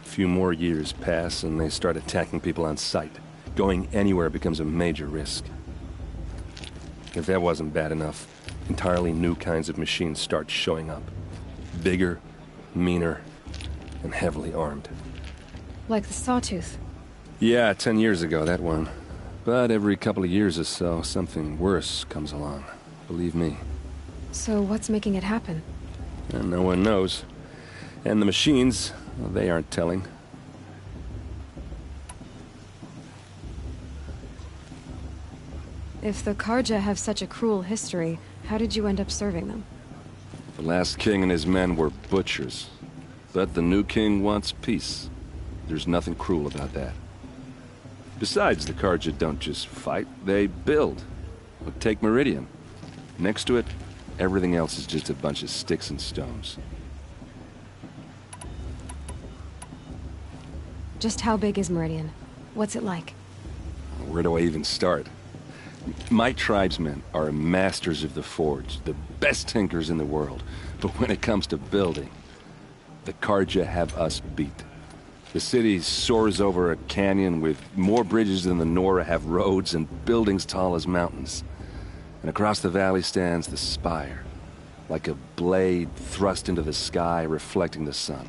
A few more years pass and they start attacking people on sight. Going anywhere becomes a major risk. If that wasn't bad enough, entirely new kinds of machines start showing up. Bigger, meaner, and heavily armed. Like the Sawtooth. Yeah, 10 years ago, that one. But every couple of years or so, something worse comes along. Believe me. So what's making it happen? And no one knows. And the machines, well, they aren't telling. If the Carja have such a cruel history, how did you end up serving them? The last king and his men were butchers. But the new king wants peace. There's nothing cruel about that. Besides, the Carja don't just fight, they build. Look, take Meridian. Next to it, everything else is just a bunch of sticks and stones. Just how big is Meridian? What's it like? Where do I even start? My tribesmen are masters of the forge, the best tinkers in the world. But when it comes to building, the Carja have us beat. The city soars over a canyon with more bridges than the Nora have roads and buildings tall as mountains. And across the valley stands the spire, like a blade thrust into the sky reflecting the sun.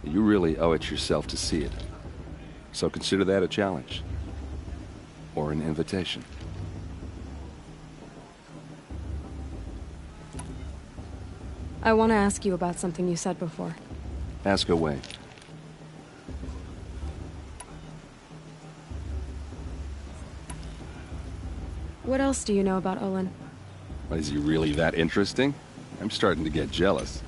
You really owe it yourself to see it. So consider that a challenge. Or an invitation. I want to ask you about something you said before. Ask away. What else do you know about Olin? Is he really that interesting? I'm starting to get jealous.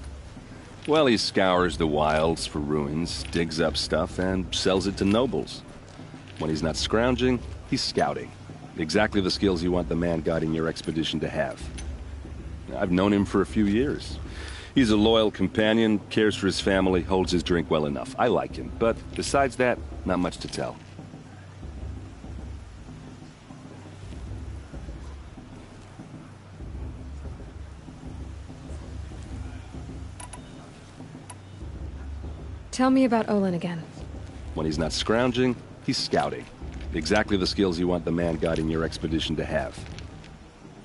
Well, he scours the wilds for ruins, digs up stuff, and sells it to nobles. When he's not scrounging, he's scouting. Exactly the skills you want the man guiding your expedition to have. I've known him for a few years. He's a loyal companion, cares for his family, holds his drink well enough. I like him, but besides that, not much to tell. Tell me about Olin again. When he's not scrounging, he's scouting. Exactly the skills you want the man guiding your expedition to have.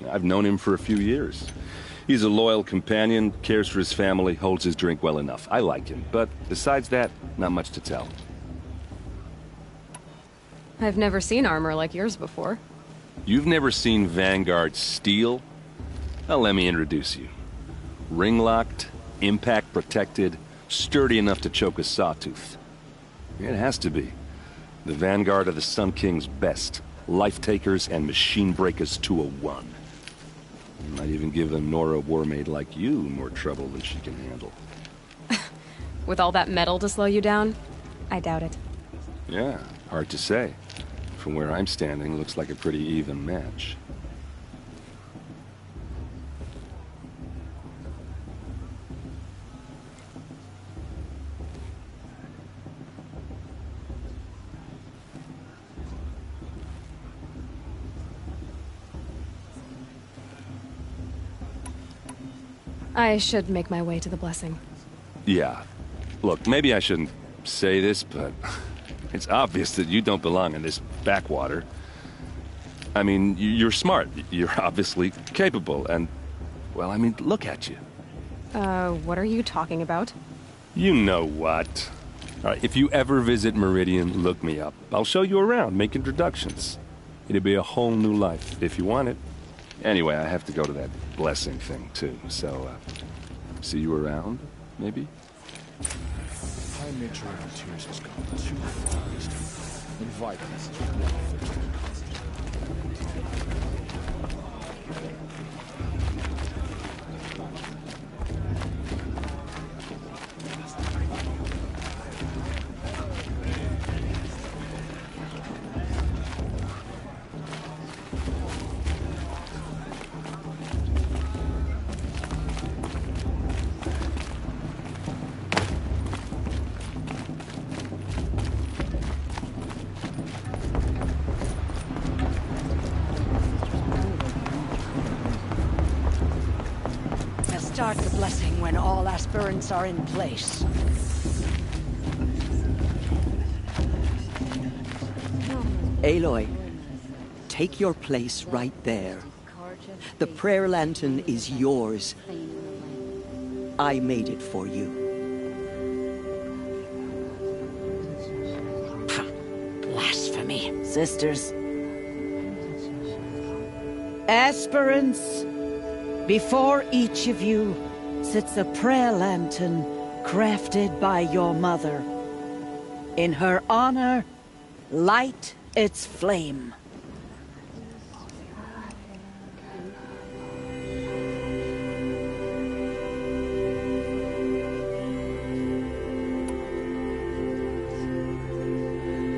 I've known him for a few years. He's a loyal companion, cares for his family, holds his drink well enough. I like him, but besides that, not much to tell. I've never seen armor like yours before. You've never seen Vanguard steel? Well, let me introduce you. Ring-locked, impact-protected, sturdy enough to choke a sawtooth. It has to be. The Vanguard are the Sun King's best. Life-takers and machine breakers to a one. Might even give a Nora warmaid like you more trouble than she can handle. With all that metal to slow you down? I doubt it. Yeah, hard to say. From where I'm standing, looks like a pretty even match. I should make my way to the blessing. Yeah. Look, maybe I shouldn't say this, but it's obvious that you don't belong in this backwater. I mean, you're smart. You're obviously capable, and, well, I mean, look at you. What are you talking about? You know what. All right, if you ever visit Meridian, look me up. I'll show you around, make introductions. It'll be a whole new life, if you want it. Anyway, I have to go to that blessing thing, too, so, see you around, maybe? High nature of the tears has gone too far. Invite us to one fixed when all aspirants are in place. Aloy, take your place right there. The prayer lantern is yours. I made it for you. Blasphemy. Sisters. Aspirants, before each of you sits a prayer lantern crafted by your mother. In her honor, light its flame.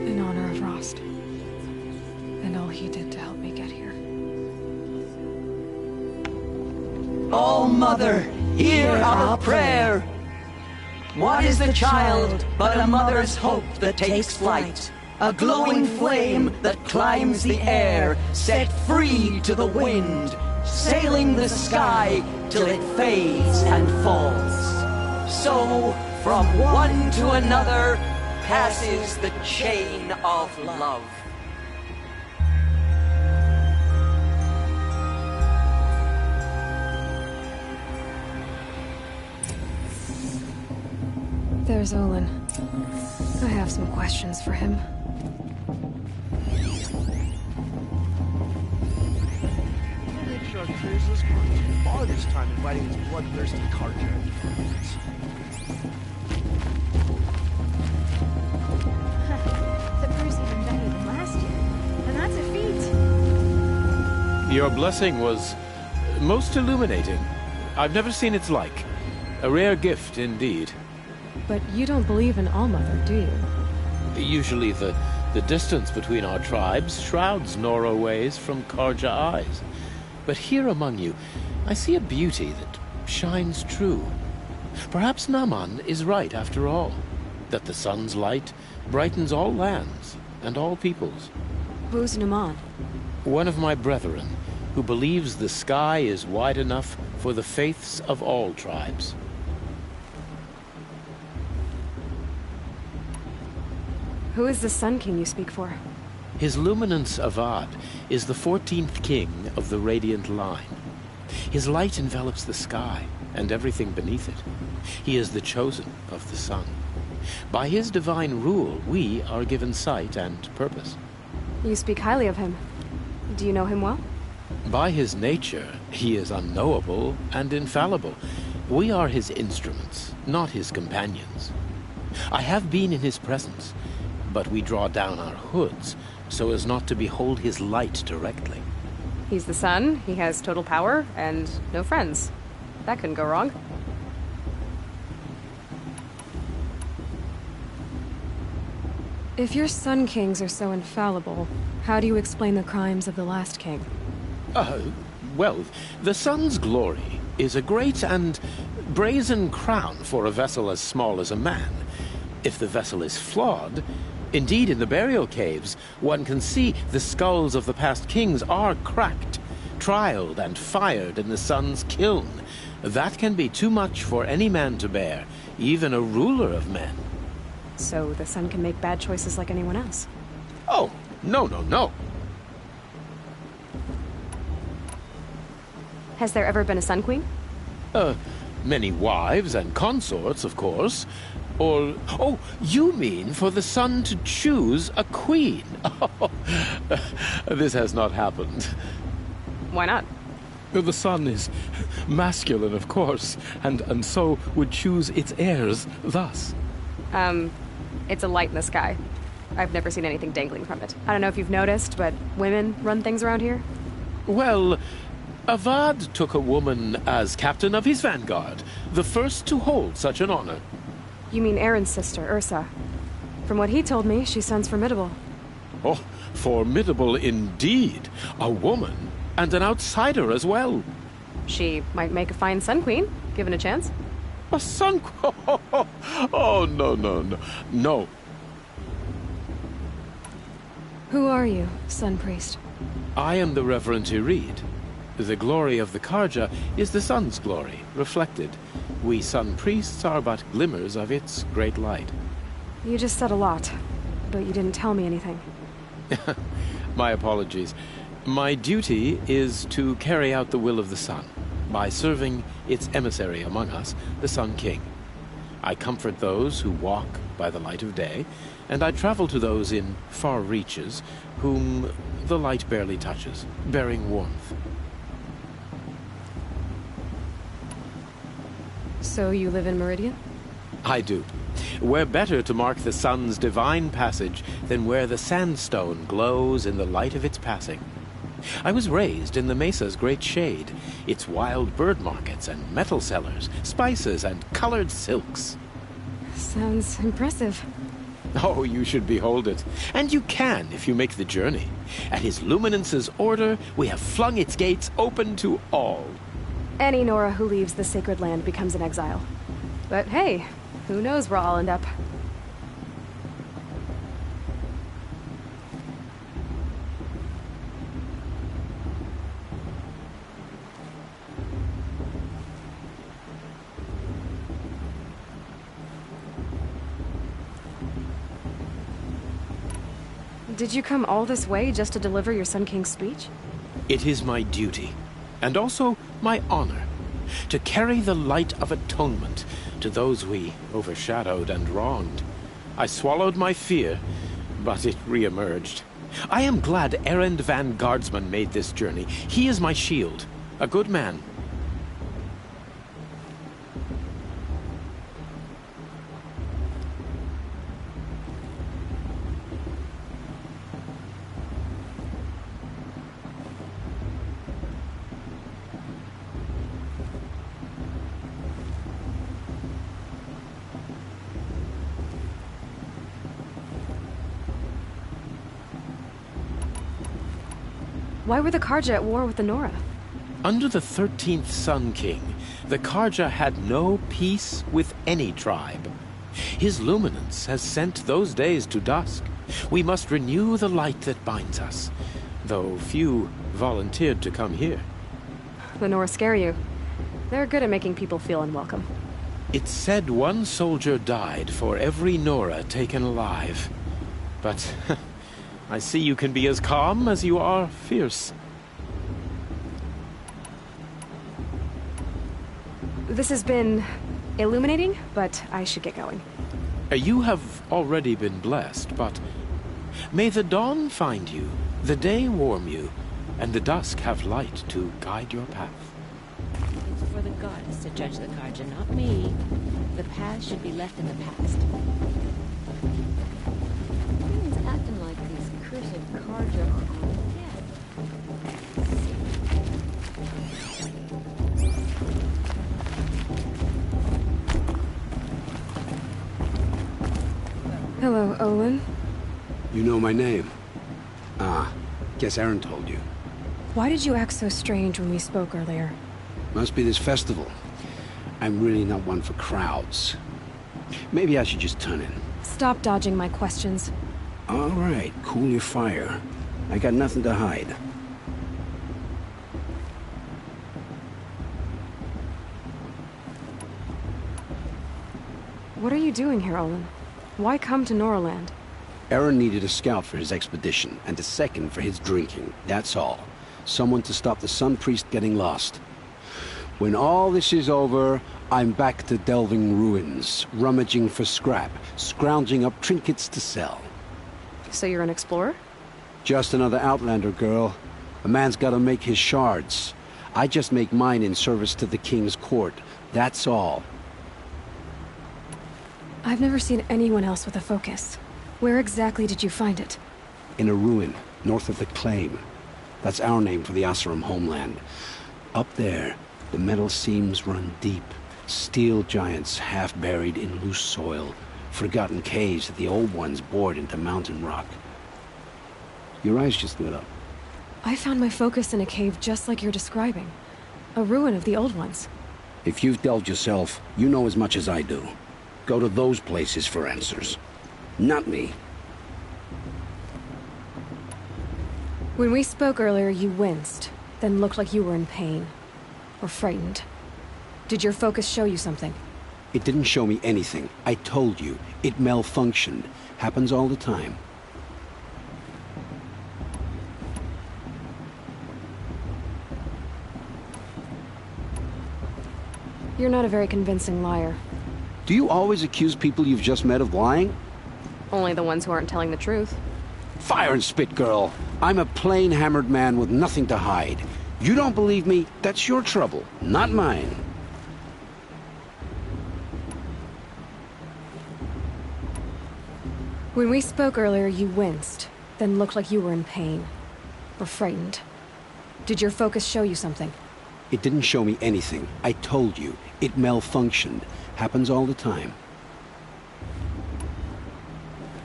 In honor of Rost. And all he did to help me get here. Oh, Mother, hear our prayer. What is the child but a mother's hope that takes flight? A glowing flame that climbs the air, set free to the wind, sailing the sky till it fades and falls. So, from one to another, passes the chain of love. There's Olin. I have some questions for him. Sure clears this conscience. All this time inviting his bloodthirsty Carja into France. The brew's even better than last year. And that's a feat. Your blessing was most illuminating. I've never seen its like. A rare gift indeed. But you don't believe in Allmother, do you? Usually the distance between our tribes shrouds Nora ways from Carja eyes. But here among you, I see a beauty that shines true. Perhaps Naman is right after all, that the sun's light brightens all lands and all peoples. Who's Naman? One of my brethren, who believes the sky is wide enough for the faiths of all tribes. Who is the Sun King you speak for? His Luminance Avad is the 14th king of the Radiant Line. His light envelops the sky and everything beneath it. He is the chosen of the sun. By his divine rule, we are given sight and purpose. You speak highly of him. Do you know him well? By his nature, he is unknowable and infallible. We are his instruments, not his companions. I have been in his presence, but we draw down our hoods so as not to behold his light directly. He's the sun, he has total power, and no friends. That couldn't go wrong. If your Sun Kings are so infallible, how do you explain the crimes of the last king? Well, the sun's glory is a great and brazen crown for a vessel as small as a man. If the vessel is flawed, indeed in the burial caves, one can see the skulls of the past kings are cracked, trialed and fired in the sun's kiln. That can be too much for any man to bear, even a ruler of men. So the sun can make bad choices like anyone else? Oh, no. Has there ever been a Sun Queen? Many wives and consorts, of course. Or, oh, you mean for the sun to choose a queen? This has not happened. Why not? The sun is masculine, of course, and so would choose its heirs thus. It's a light in the sky. I've never seen anything dangling from it. I don't know if you've noticed, but women run things around here? Well, Avad took a woman as captain of his vanguard, the first to hold such an honor. You mean Aaron's sister, Ursa. From what he told me, she sounds formidable. Oh, formidable indeed. A woman, and an outsider as well. She might make a fine Sun Queen, given a chance. A Sun Queen? Oh, no. Who are you, Sun Priest? I am the Reverend Irid. The glory of the Carja is the sun's glory, reflected. We sun priests are but glimmers of its great light. You just said a lot, but you didn't tell me anything. My apologies. My duty is to carry out the will of the sun, by serving its emissary among us, the Sun King. I comfort those who walk by the light of day, and I travel to those in far reaches, whom the light barely touches, bearing warmth. So you live in Meridian? I do. Where better to mark the sun's divine passage than where the sandstone glows in the light of its passing? I was raised in the mesa's great shade, its wild bird markets and metal cellars, spices and colored silks. Sounds impressive. Oh, you should behold it. And you can if you make the journey. At His Luminance's order, we have flung its gates open to all. Any Nora who leaves the sacred land becomes an exile. But hey, who knows where I'll end up. Did you come all this way just to deliver your Sun King's speech? It is my duty, and also my honor, to carry the light of atonement to those we overshadowed and wronged. I swallowed my fear, but it re-emerged. I am glad Erend van Guardsman made this journey. He is my shield, a good man. Why were the Carja at war with the Nora? Under the 13th Sun King, the Carja had no peace with any tribe. His luminance has sent those days to dusk. We must renew the light that binds us, though few volunteered to come here. The Nora scare you. They're good at making people feel unwelcome. It's said one soldier died for every Nora taken alive. But I see you can be as calm as you are fierce. This has been illuminating, but I should get going. You have already been blessed, but may the dawn find you, the day warm you, and the dusk have light to guide your path. It's for the goddess to judge the Carja, not me. The past should be left in the past. Everyone's acting like these cursed Carja are all dead. Hello, Olin. You know my name? Ah, guess Erend told you. Why did you act so strange when we spoke earlier? Must be this festival. I'm really not one for crowds. Maybe I should just turn in. Stop dodging my questions. All right, cool your fire. I got nothing to hide. What are you doing here, Olin? Why come to Noraland? Erend needed a scout for his expedition, and a second for his drinking. That's all. Someone to stop the Sun Priest getting lost. When all this is over, I'm back to delving ruins, rummaging for scrap, scrounging up trinkets to sell. So you're an explorer? Just another Outlander, girl. A man's gotta make his shards. I just make mine in service to the King's court. That's all. I've never seen anyone else with a focus. Where exactly did you find it? In a ruin, north of the Claim. That's our name for the Oseram homeland. Up there, the metal seams run deep. Steel giants half buried in loose soil. Forgotten caves that the old ones bored into mountain rock. Your eyes just lit up. I found my focus in a cave just like you're describing. A ruin of the old ones. If you've delved yourself, you know as much as I do. Go to those places for answers. Not me. When we spoke earlier, you winced. then looked like you were in pain. Or frightened. Did your focus show you something? It didn't show me anything. I told you. It malfunctioned. Happens all the time. You're not a very convincing liar. Do you always accuse people you've just met of lying? Only the ones who aren't telling the truth. Fire and spit, girl. I'm a plain hammered man with nothing to hide. You don't believe me? That's your trouble, not mine. When we spoke earlier, you winced, then looked like you were in pain. Or frightened. Did your focus show you something? It didn't show me anything. I told you. It malfunctioned. Happens all the time.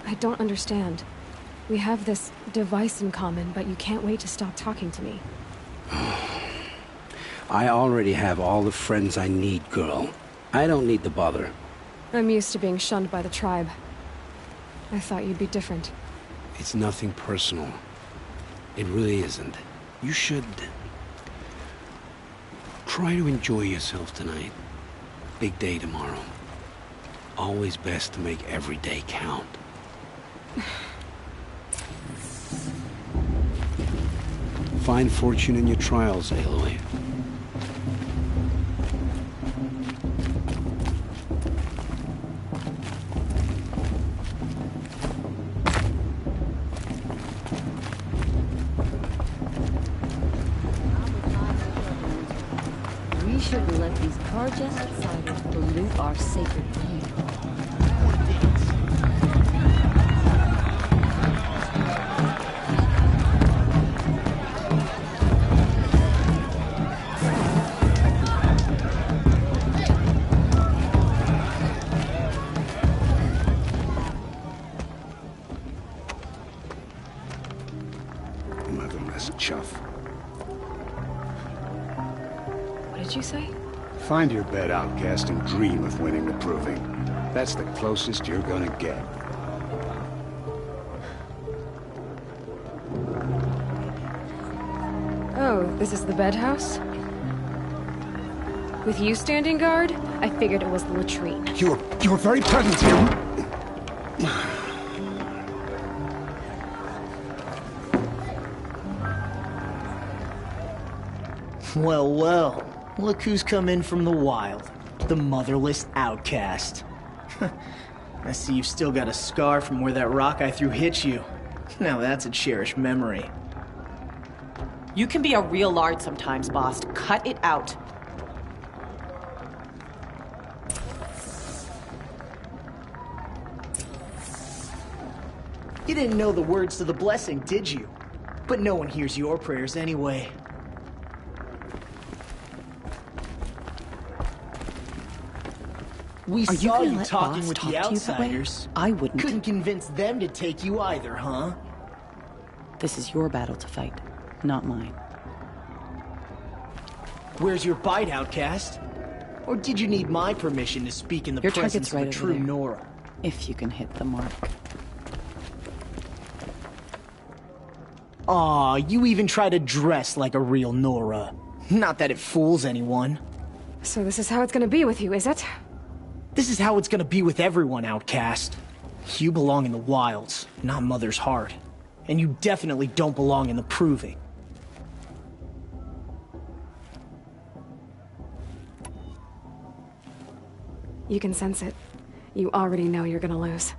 I don't understand. We have this device in common, but you can't wait to stop talking to me. I already have all the friends I need, girl. I don't need the bother. I'm used to being shunned by the tribe. I thought you'd be different. It's nothing personal. It really isn't. You should... try to enjoy yourself tonight. Big day tomorrow. Always best to make every day count. Find fortune in your trials, Aloy. We shouldn't let these Carja outsiders pollute our sacred land. Motherless chuff. What did you say? Find your bed, outcast, and dream of winning the proving. That's the closest you're gonna get. Oh, this is the bedhouse? With you standing guard, I figured it was the latrine. Your very presence here... Well, well. Look who's come in from the wild. The motherless outcast. I see you've still got a scar from where that rock I threw hit you. Now that's a cherished memory. You can be a real lard sometimes, boss. Cut it out. You didn't know the words to the blessing, did you? But no one hears your prayers anyway. We saw you talking with the outsiders. I wouldn't. Couldn't convince them to take you either, huh? This is your battle to fight, not mine. Where's your bite, outcast? Or did you need my permission to speak in the Your presence target's of right a over true there. Nora? If you can hit the mark. Aw, you even try to dress like a real Nora. Not that it fools anyone. So this is how it's gonna be with you, is it? This is how it's gonna be with everyone, outcast. You belong in the wilds, not Mother's Heart. And you definitely don't belong in the Proving. You can sense it. You already know you're gonna lose.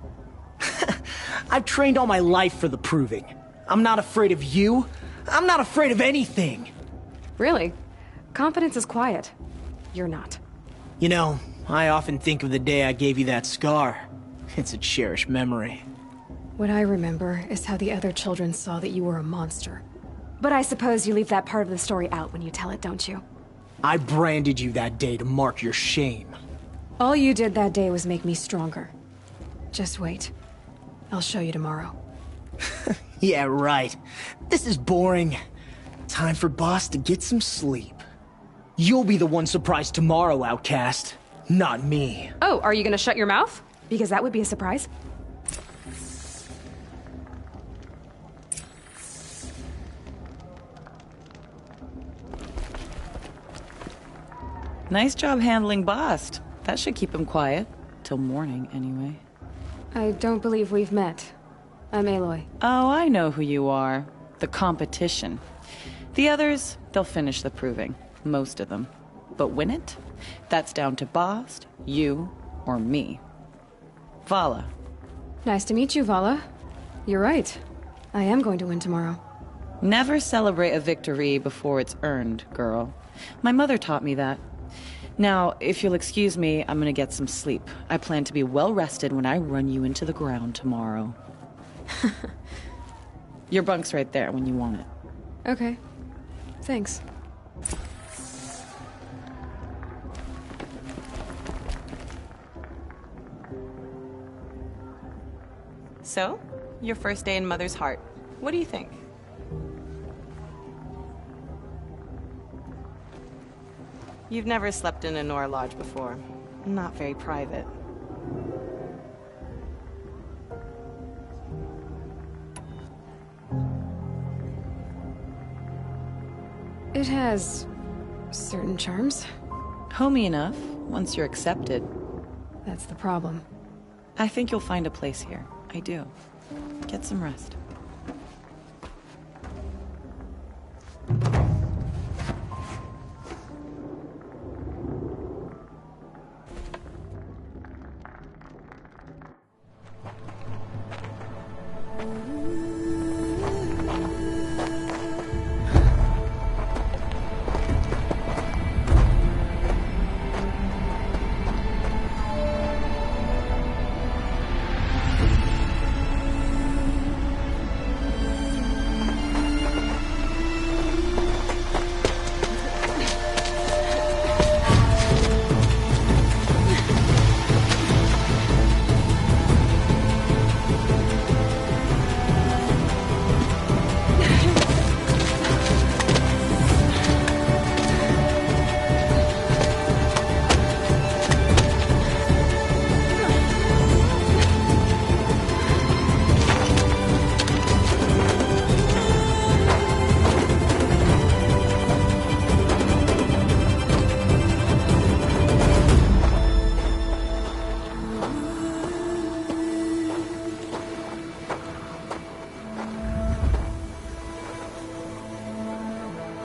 I've trained all my life for the Proving. I'm not afraid of you. I'm not afraid of anything. Really? Confidence is quiet. You're not. You know, I often think of the day I gave you that scar. It's a cherished memory. What I remember is how the other children saw that you were a monster. But I suppose you leave that part of the story out when you tell it, don't you? I branded you that day to mark your shame. All you did that day was make me stronger. Just wait. I'll show you tomorrow. Yeah, right. This is boring. Time for Boss to get some sleep. You'll be the one surprised tomorrow, outcast. Not me. Oh, are you gonna shut your mouth? Because that would be a surprise. Nice job handling Bast. That should keep him quiet. Till morning, anyway. I don't believe we've met. I'm Aloy. Oh, I know who you are. The competition. The others, they'll finish the proving. Most of them. But win it? That's down to Bast, you, or me. Vala. Nice to meet you, Vala. You're right. I am going to win tomorrow. Never celebrate a victory before it's earned, girl. My mother taught me that. Now, if you'll excuse me, I'm gonna get some sleep. I plan to be well rested when I run you into the ground tomorrow. Your bunk's right there when you want it. Okay. Thanks. So, your first day in Mother's Heart. What do you think? You've never slept in a Nora Lodge before. Not very private. It has certain charms. Homey enough, once you're accepted. That's the problem. I think you'll find a place here. I do. Get some rest.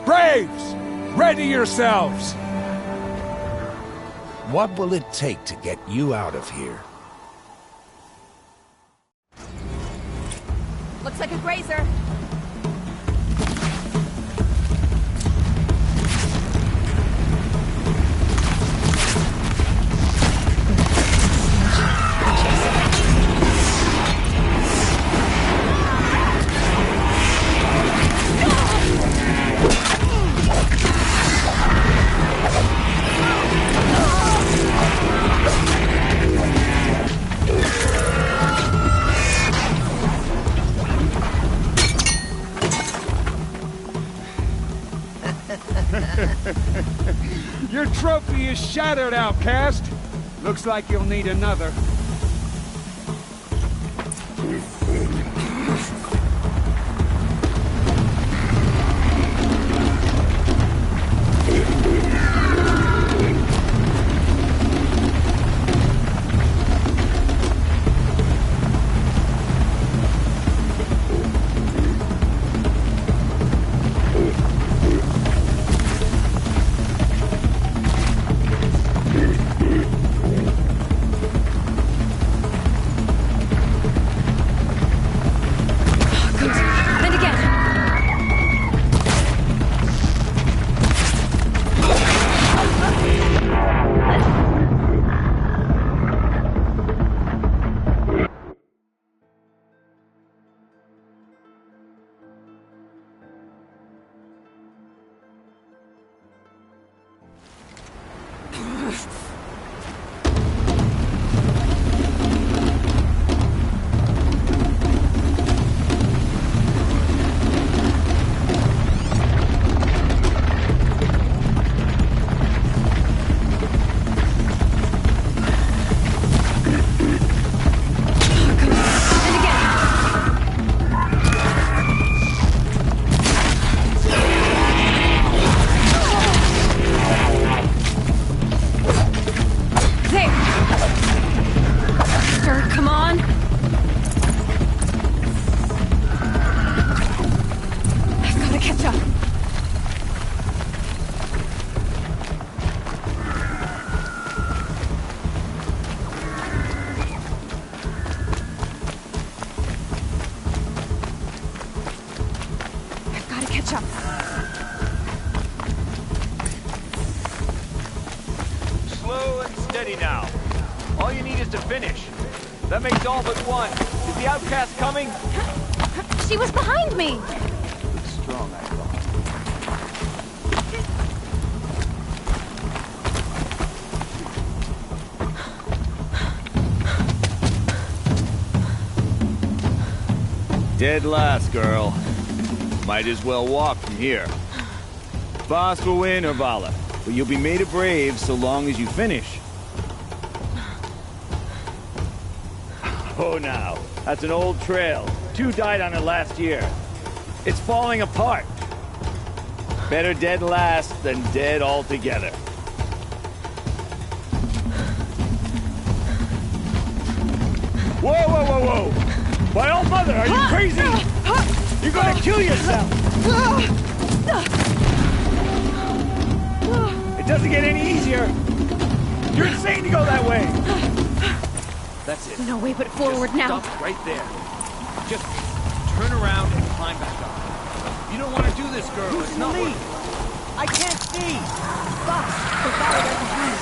Braves! Ready yourselves! What will it take to get you out of here? Looks like a grazer. Your trophy is shattered, outcast. Looks like you'll need another. to finish. That makes all but one. Is the outcast coming? She was behind me! Looks strong, I thought. Dead last, girl. Might as well walk from here. Boss will win, or Vala, but you'll be made a brave so long as you finish. Oh, now. That's an old trail. 2 died on it last year. It's falling apart. Better dead last than dead altogether. Whoa, whoa, whoa, whoa! My old mother, are you crazy? You're gonna kill yourself! It doesn't get any easier! You're insane to go that way! That's it. No way but forward Just now. Stop right there. Just turn around and climb back up. You don't want to do this, girl. Who's It's in the not lead? worth I can't see! Stop! The fire right behind.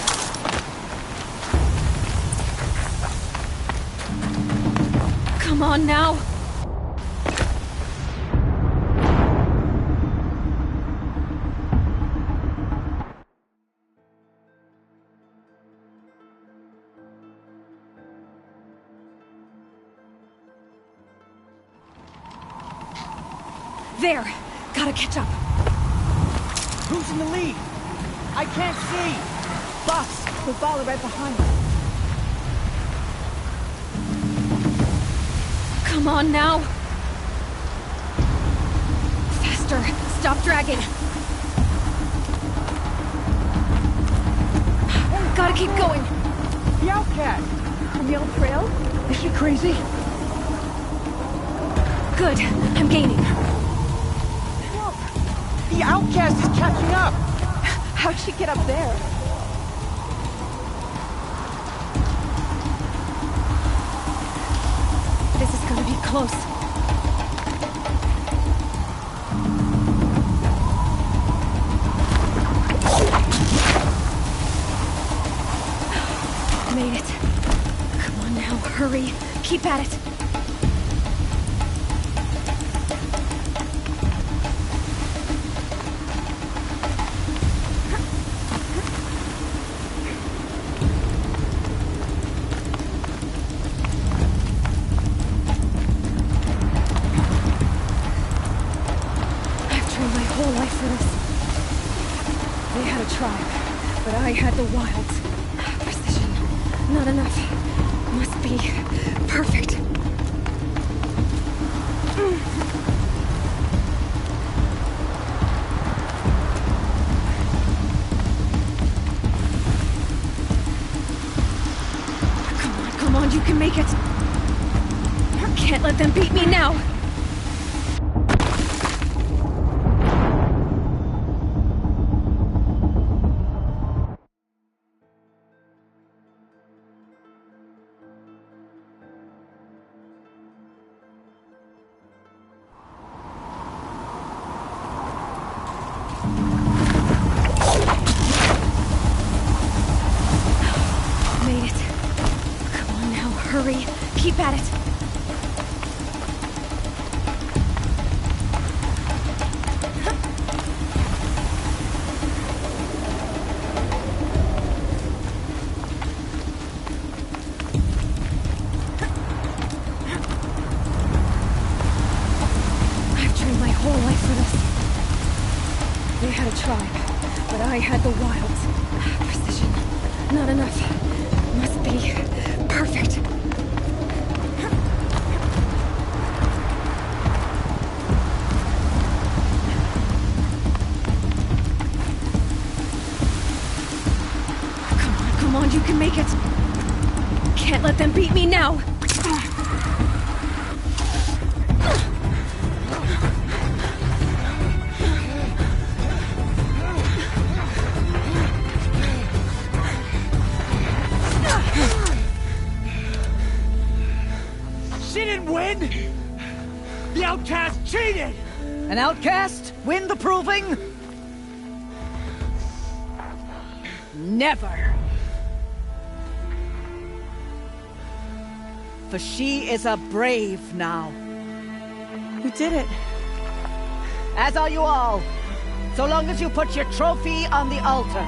Come on now. There! Gotta catch up. Who's in the lead? I can't see! Boss, the Vala right behind. Come on now. Faster. Stop dragging. Gotta keep going. The outcast! On the old trail? Is she crazy? Good. I'm gaining. The outcast is catching up! How'd she get up there? This is gonna be close. Made it. Come on now, hurry. Keep at it. But I had the wilds. Precision. Not enough. Must be perfect. Come on, you can make it. Can't let them beat me now. Hurry, keep at it. I've trained my whole life for this. They had a tribe, but I had the wilds. Precision, not enough. Must be perfect. Come on, you can make it. Can't let them beat me now. She didn't win! The outcast cheated! An outcast? Win the proving? Never! for she is a brave now. We did it. As are you all, so long as you put your trophy on the altar.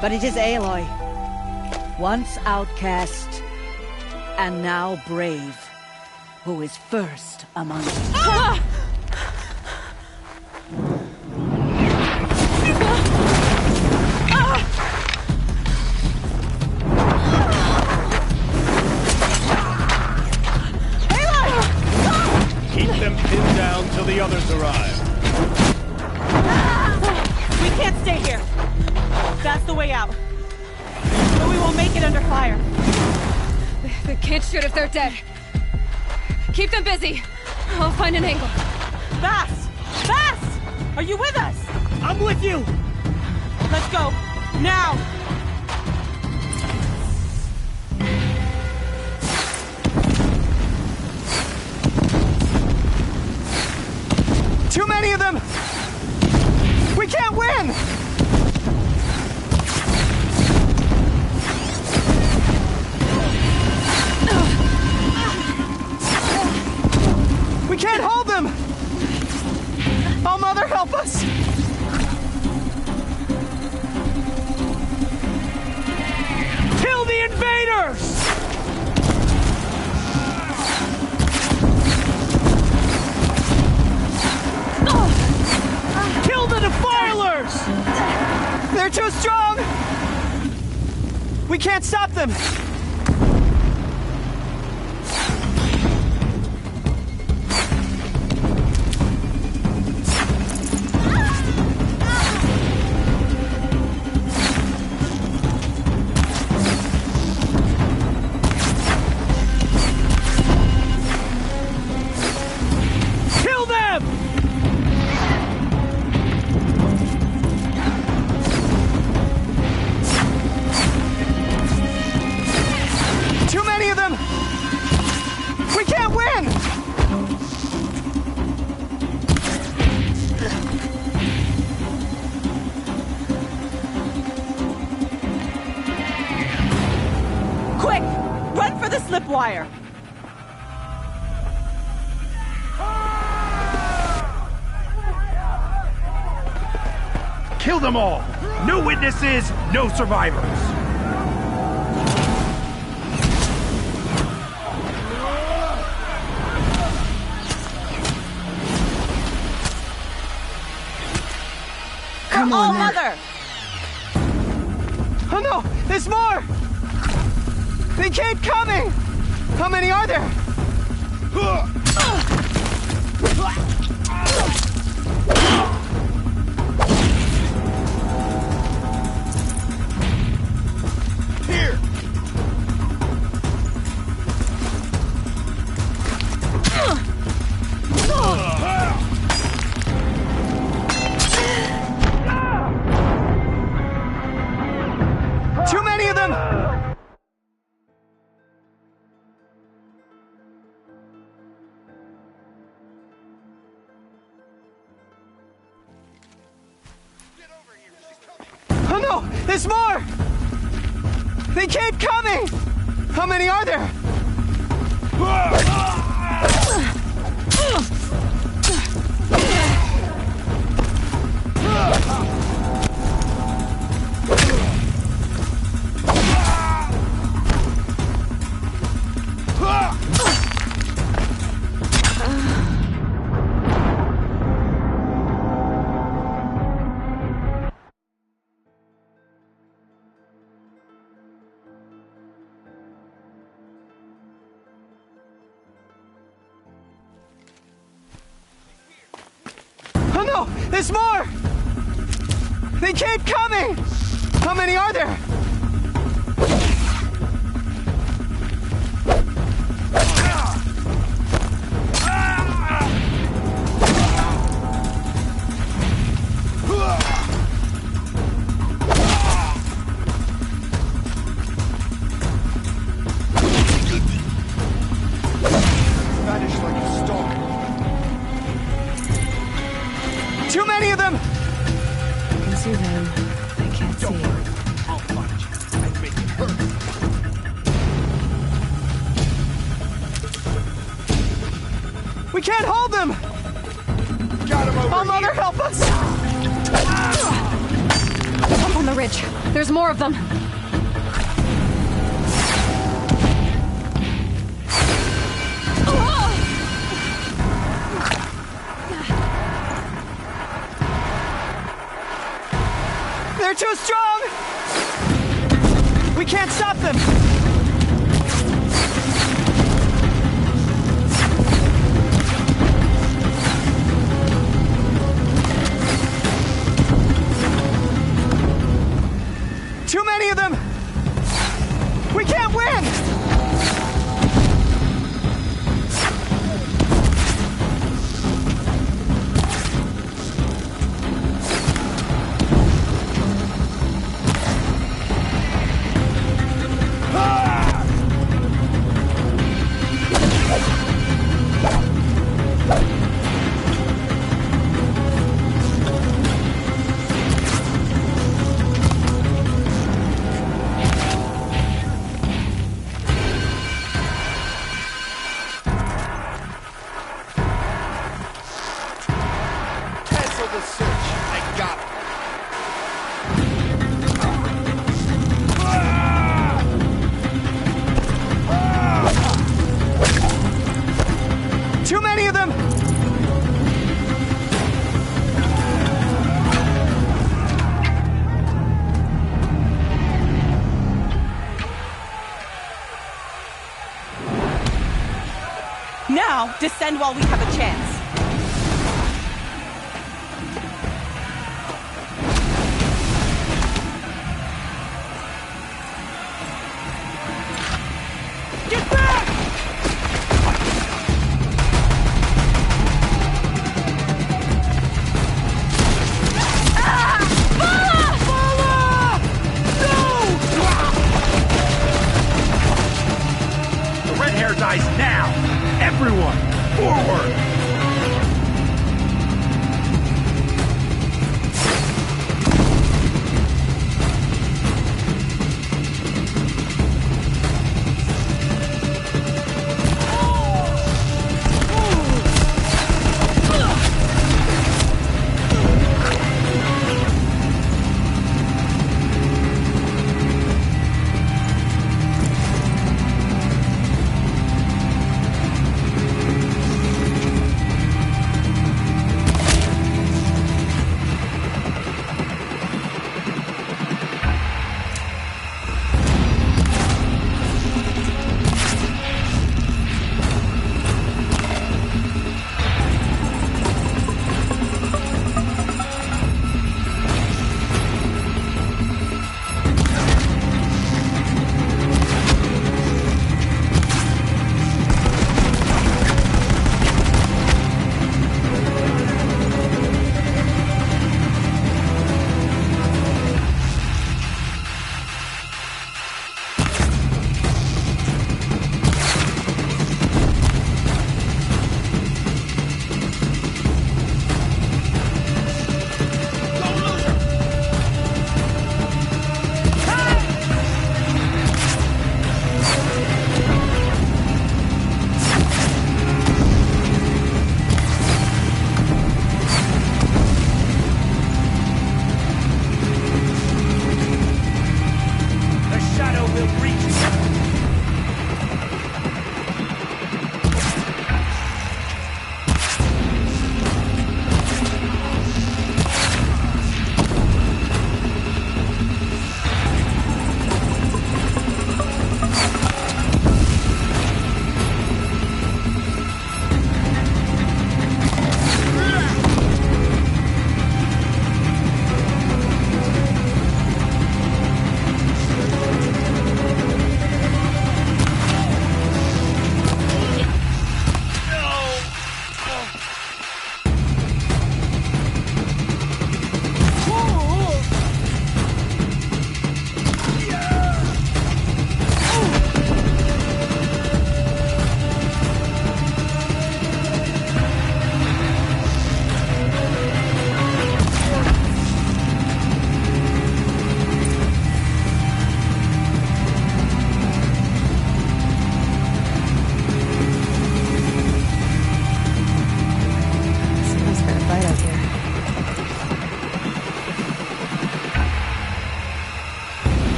But it is Aloy, once outcast, and now brave, who is first among you. Ah! Keep them pinned down till the others arrive. We can't stay here. That's the way out. But we won't make it under fire. They can't shoot if they're dead. Keep them busy. I'll find an angle. Vass! Vass! Are you with us? I'm with you! Let's go. Now! Too many of them! We can't win! We can't hold them! Oh, Mother, help us! Kill the invaders! Kill the defilers! They're too strong! We can't stop them! Kill them! Too many of them! We can't win! Quick! Run for the slip wire! Kill them all! No witnesses, no survivors! Come on, Mother! Oh no! There's more! They keep coming! How many are there? Here! Too many of them! Oh no! There's more! They keep coming! How many are there? Oh no! There's more! They keep coming! How many are there? Vanish like a star. Too many of them! I can see them. I can't see you. I'll find We can't hold them! Got him over Oh, Mother, here. help us! Up on the ridge. There's more of them. They're too strong! We can't stop them! Too many of them! We can't win! Cancel the search. I got it. Too many of them! Now, descend while we have a chance. Get back! The red hair dies now! Everyone, forward!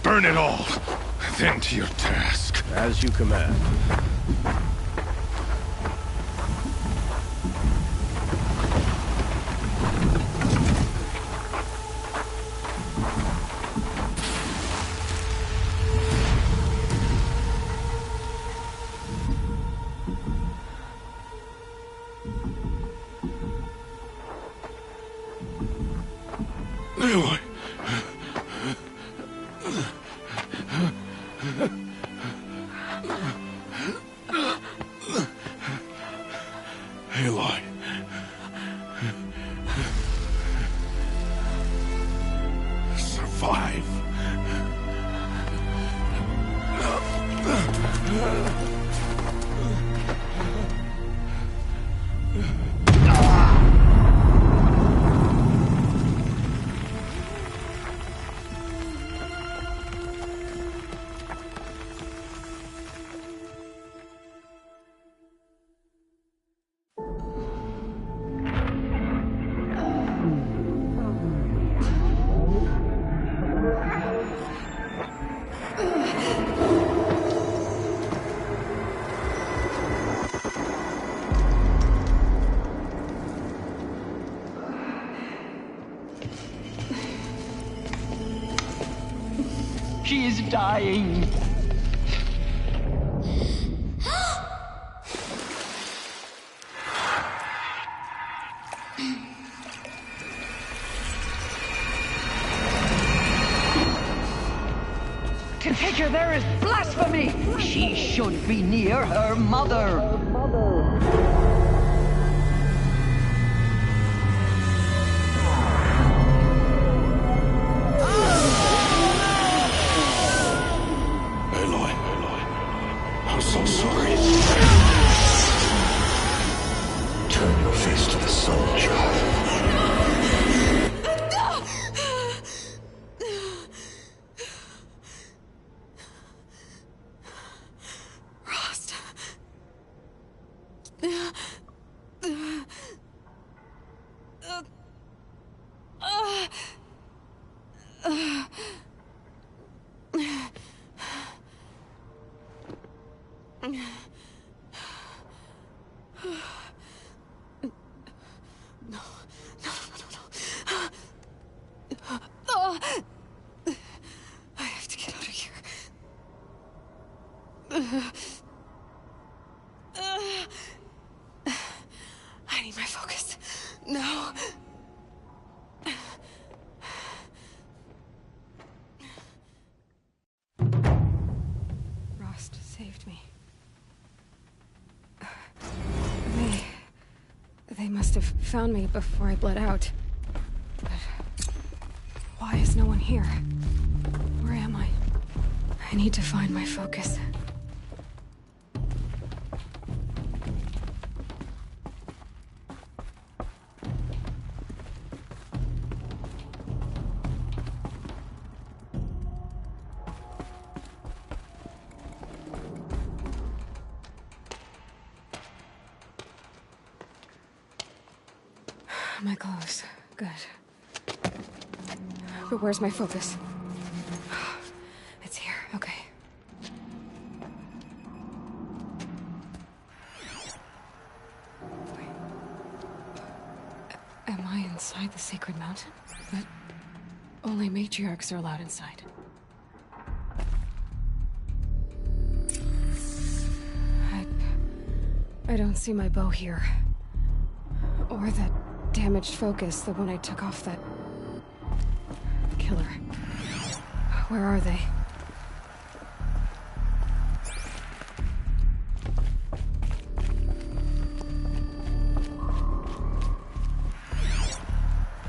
Burn it all, then to your task. As you command. Aloy. Aloy. Survive. She is dying. To take her there is blasphemy. She should be near her mother. I'm so sorry. Turn your face to the sun, child. Rost. I have to get out of here. I need my focus. No. Rost saved me. They must have found me before I bled out. But why is no one here? Where am I? I need to find my focus. My clothes. Good. But where's my focus? It's here. Okay. Wait. Am I inside the sacred mountain? But only matriarchs are allowed inside. I don't see my bow here. Or that damaged focus, the one I took off that killer. Where are they?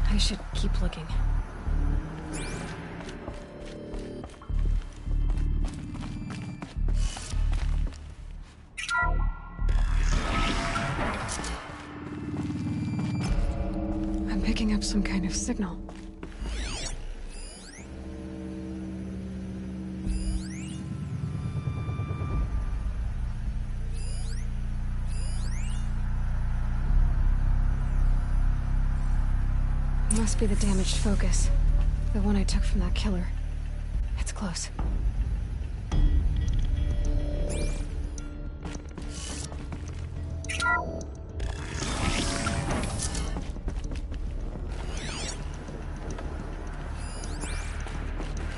I should keep looking. I'm picking up some kind of signal. Must be the damaged focus. The one I took from that killer. It's close.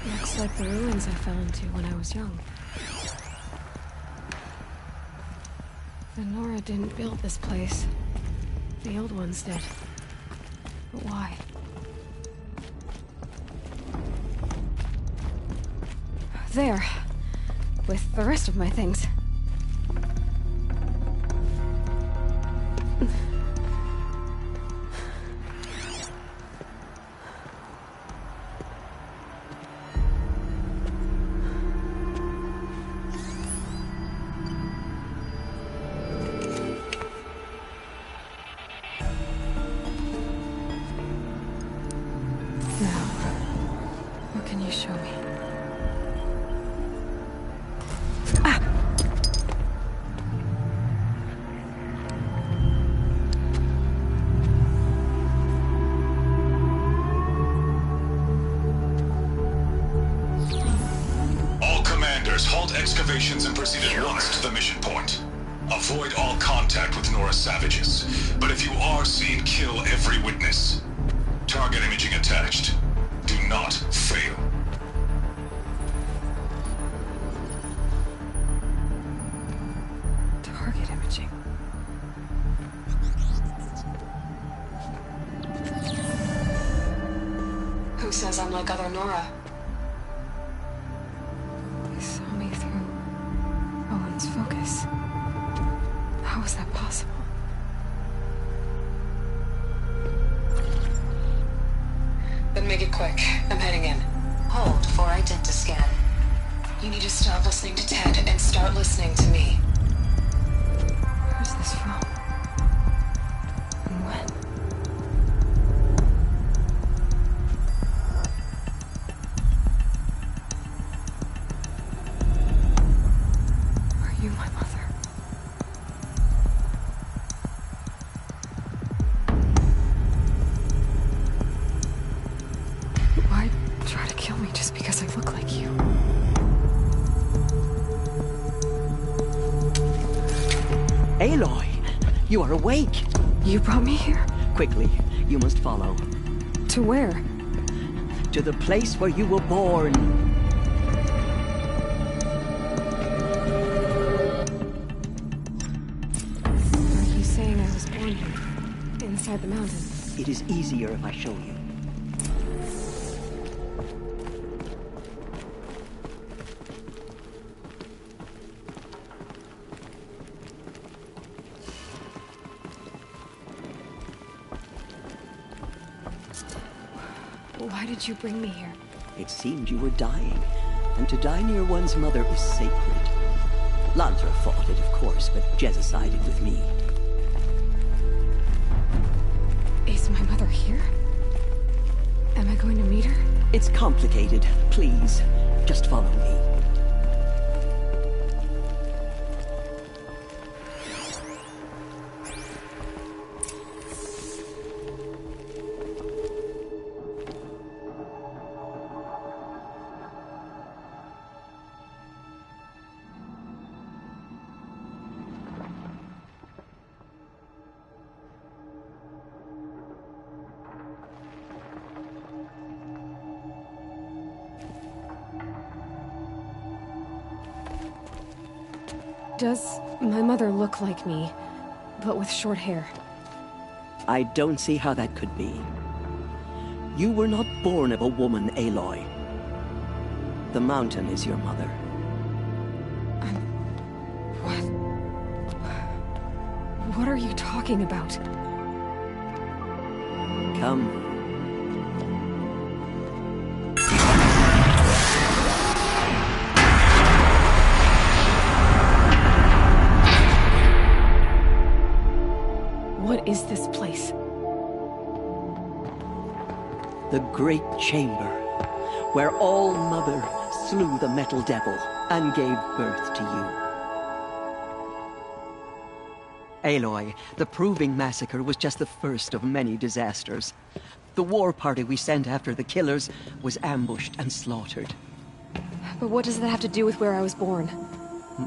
Looks like the ruins I fell into when I was young. The Nora didn't build this place. The old ones did. But why? There. With the rest of my things. Excavations and proceed at once to the mission point. Avoid all contact with Nora savages, but if you are seen, kill every witness. Target imaging attached. Do not fail. Target imaging. Who says I'm like other Nora? Focus. How is that possible? Then make it quick. I'm heading in. Hold for identiscan. You need to stop listening to Ted and start listening to me. Where's this from? And when? You, my mother. Why try to kill me just because I look like you? Aloy! You are awake! You brought me here? Quickly, you must follow. To where? To the place where you were born. Inside the mountain. It is easier if I show you. Why did you bring me here? It seemed you were dying, and to die near one's mother is sacred. Lansra fought it, of course, but Jezza sided with me. Is my mother here? Am I going to meet her? It's complicated. Please, just follow me. Does my mother look like me, but with short hair? I don't see how that could be. You were not born of a woman, Aloy. The mountain is your mother. What are you talking about? Come. What is this place? The Great Chamber, where All-Mother slew the Metal Devil and gave birth to you. Aloy, the Proving Massacre was just the first of many disasters. The war party we sent after the killers was ambushed and slaughtered. But what does that have to do with where I was born?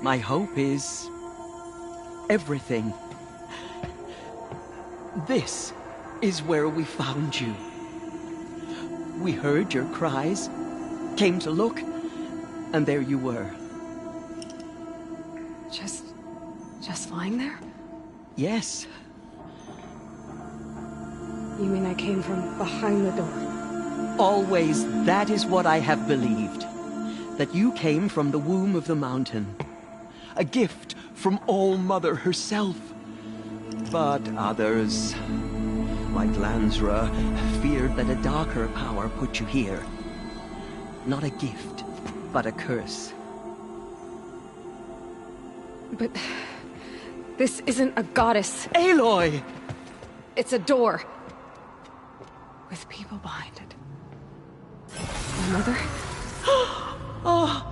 My hope is... everything. This is where we found you. We heard your cries, came to look, and there you were. Just lying there? Yes. You mean I came from behind the door? Always, that is what I have believed. That you came from the womb of the mountain. A gift from All-Mother herself. But others, like Lansra, feared that a darker power put you here. Not a gift, but a curse. But... this isn't a goddess. Aloy! It's a door. With people behind it. My mother? Oh!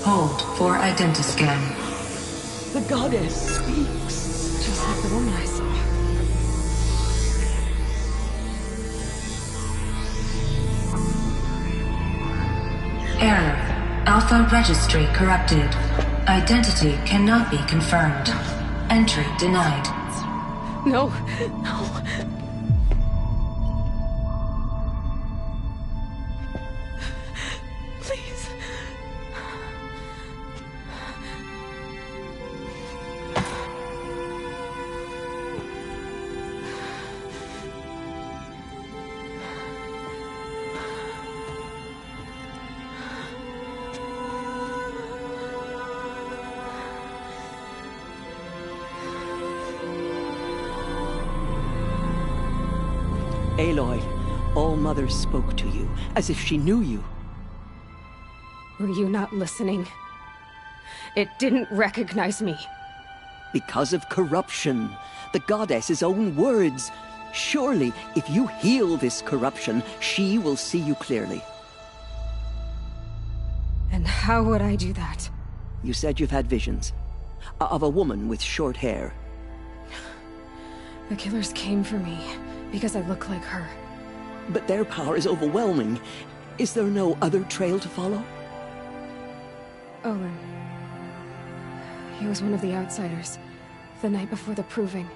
Hold for identiscan. The goddess speaks. Just like the woman I saw. Error. Alpha registry corrupted. Identity cannot be confirmed. Entry denied. No. No. Please. Aloy, All-Mother spoke to you, as if she knew you. Were you not listening? It didn't recognize me. Because of corruption. The goddess's own words. Surely, if you heal this corruption, she will see you clearly. And how would I do that? You said you've had visions. Of a woman with short hair. The killers came for me, because I look like her. But their power is overwhelming. Is there no other trail to follow? Olin. He was one of the outsiders. The night before the Proving.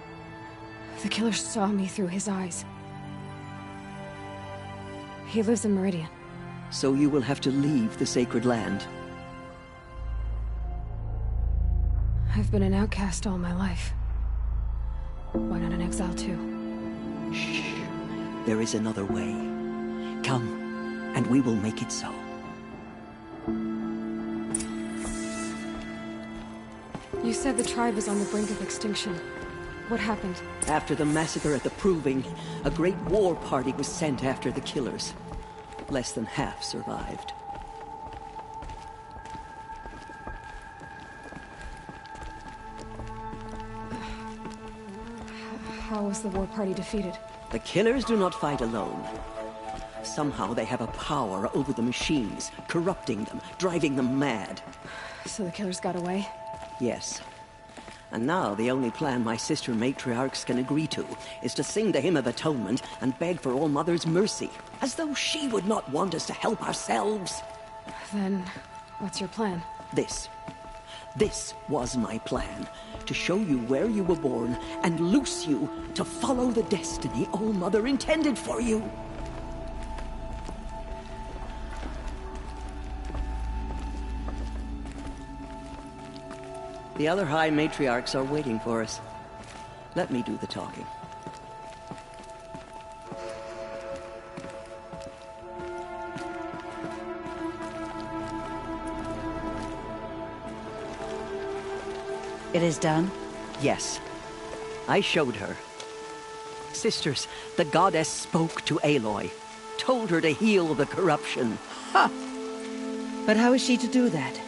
The killers saw me through his eyes. He lives in Meridian. So you will have to leave the sacred land. I've been an outcast all my life. Why not an exile too? Shh. There is another way. Come, and we will make it so. You said the tribe is on the brink of extinction. What happened? After the massacre at the Proving, a great war party was sent after the killers. Less than half survived. How was the war party defeated? The killers do not fight alone. Somehow they have a power over the machines, corrupting them, driving them mad. So the killers got away? Yes. And now the only plan my sister matriarchs can agree to is to sing the Hymn of Atonement and beg for All-Mother's mercy, as though she would not want us to help ourselves. Then, what's your plan? This. This was my plan. To show you where you were born and loose you to follow the destiny All-Mother intended for you. The other High Matriarchs are waiting for us. Let me do the talking. It is done? Yes. I showed her. Sisters, the goddess spoke to Aloy. Told her to heal the corruption. Ha! But how is she to do that?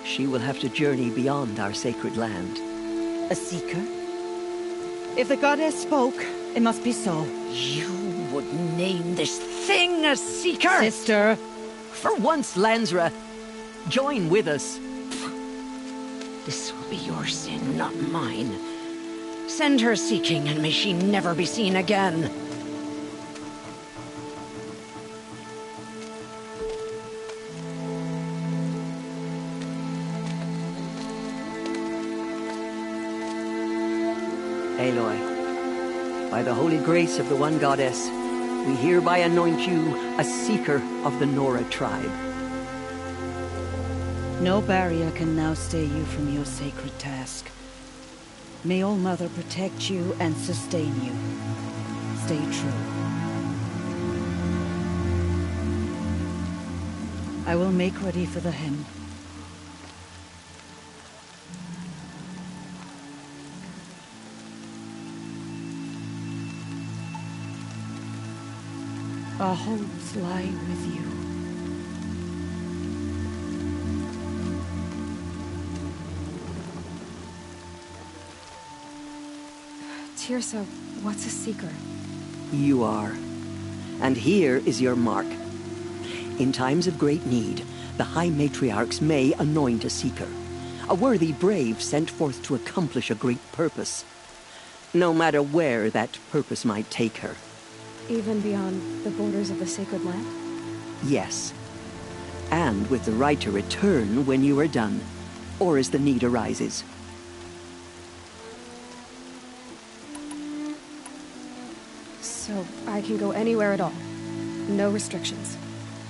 She will have to journey beyond our sacred land. A seeker? If the goddess spoke, it must be so. You would name this thing a seeker? Sister! For once, Lansra, join with us. This will be your sin, not mine. Send her seeking, and may she never be seen again. Aloy, by the holy grace of the One Goddess, we hereby anoint you a seeker of the Nora tribe. No barrier can now stay you from your sacred task. May All Mother protect you and sustain you. Stay true. I will make ready for the hymn. Our hopes lie with you. Teersa, what's a seeker? You are. And here is your mark. In times of great need, the High Matriarchs may anoint a seeker. A worthy brave sent forth to accomplish a great purpose. No matter where that purpose might take her. Even beyond the borders of the sacred land? Yes. And with the right to return when you are done, or as the need arises. So I can go anywhere at all? No restrictions?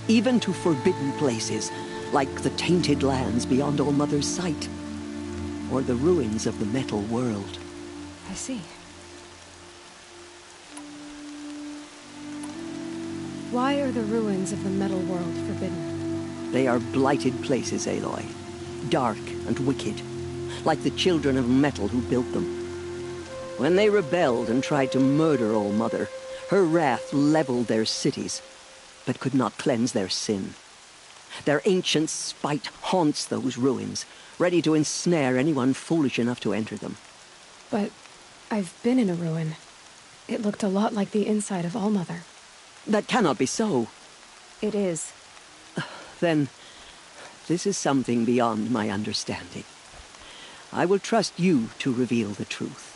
Even to forbidden places, like the tainted lands beyond All Mother's sight. Or the ruins of the metal world. I see. Why are the ruins of the metal world forbidden? They are blighted places, Aloy. Dark and wicked. Like the children of metal who built them. When they rebelled and tried to murder All Mother, her wrath leveled their cities, but could not cleanse their sin. Their ancient spite haunts those ruins, ready to ensnare anyone foolish enough to enter them. But I've been in a ruin. It looked a lot like the inside of All Mother. That cannot be so. It is. Then, this is something beyond my understanding. I will trust you to reveal the truth.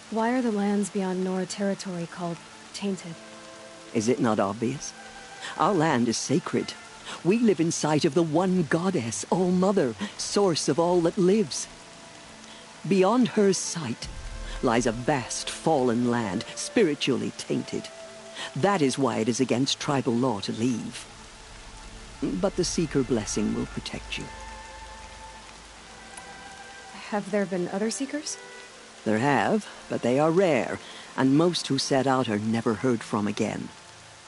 Why are the lands beyond Nora territory called tainted? Is it not obvious? Our land is sacred. We live in sight of the One Goddess, All Mother, source of all that lives. Beyond her sight lies a vast fallen land, spiritually tainted. That is why it is against tribal law to leave. But the Seeker blessing will protect you. Have there been other Seekers? There have, but they are rare, and most who set out are never heard from again.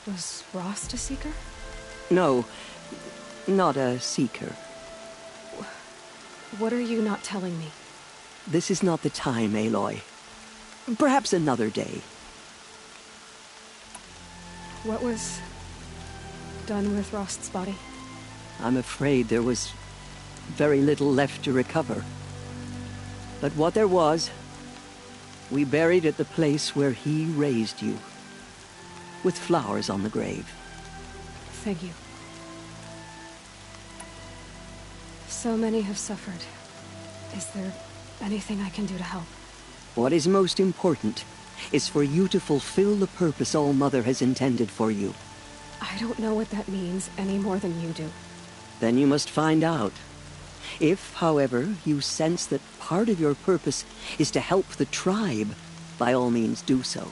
Was Rost a Seeker? No, not a Seeker. What are you not telling me? This is not the time, Aloy. Perhaps another day. What was done with Rost's body? I'm afraid there was very little left to recover. But what there was, we buried at the place where he raised you, with flowers on the grave. Thank you. So many have suffered. Is there anything I can do to help? What is most important is for you to fulfill the purpose All Mother has intended for you. I don't know what that means any more than you do. Then you must find out. If, however, you sense that part of your purpose is to help the tribe, by all means do so.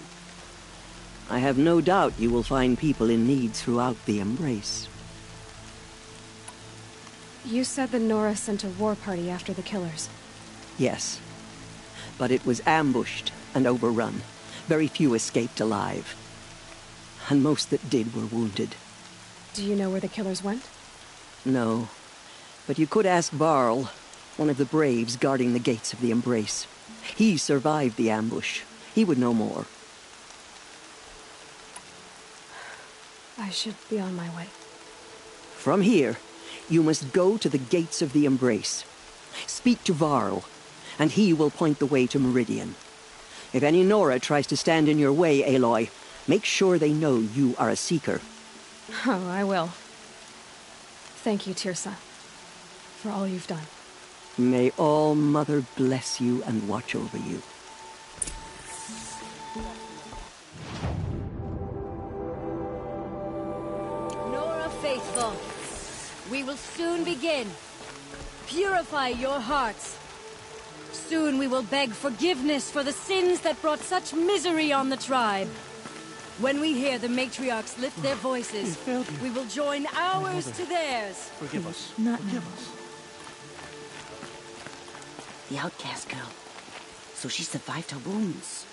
I have no doubt you will find people in need throughout the Embrace. You said the Nora sent a war party after the killers. Yes. But it was ambushed and overrun. Very few escaped alive. And most that did were wounded. Do you know where the killers went? No. But you could ask Varl, one of the Braves guarding the gates of the Embrace. He survived the ambush. He would know more. I should be on my way. From here, you must go to the gates of the Embrace. Speak to Varl, and he will point the way to Meridian. If any Nora tries to stand in your way, Aloy, make sure they know you are a Seeker. Oh, I will. Thank you, Teersa, for all you've done. May All Mother bless you and watch over you. Nora Faithful, we will soon begin. Purify your hearts. Soon we will beg forgiveness for the sins that brought such misery on the tribe. When we hear the matriarchs lift their voices, we will join ours to theirs. Forgive us. Not Forgive us. The outcast girl. So she survived her wounds.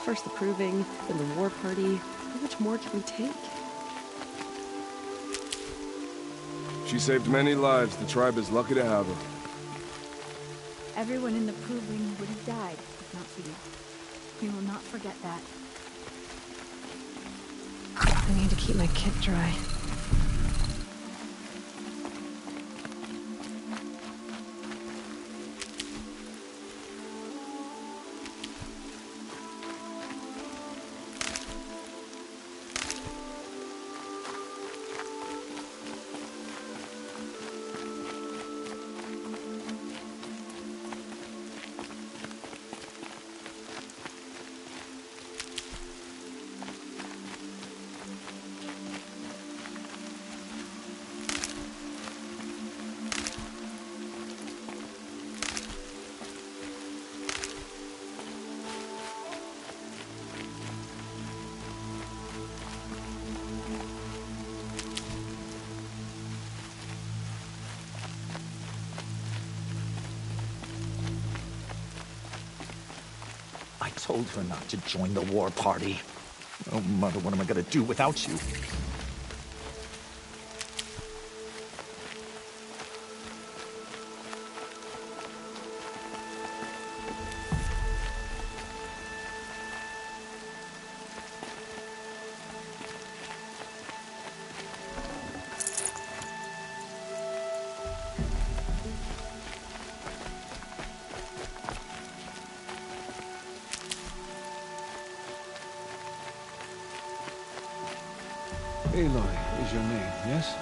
First the proving, then the war party. How much more can we take? She saved many lives. The tribe is lucky to have her. Everyone in the proving would have died, if not for you. We will not forget that. I need to keep my kit dry. I told her not to join the war party. Oh, Mother, what am I gonna do without you? Aloy is your name, yes?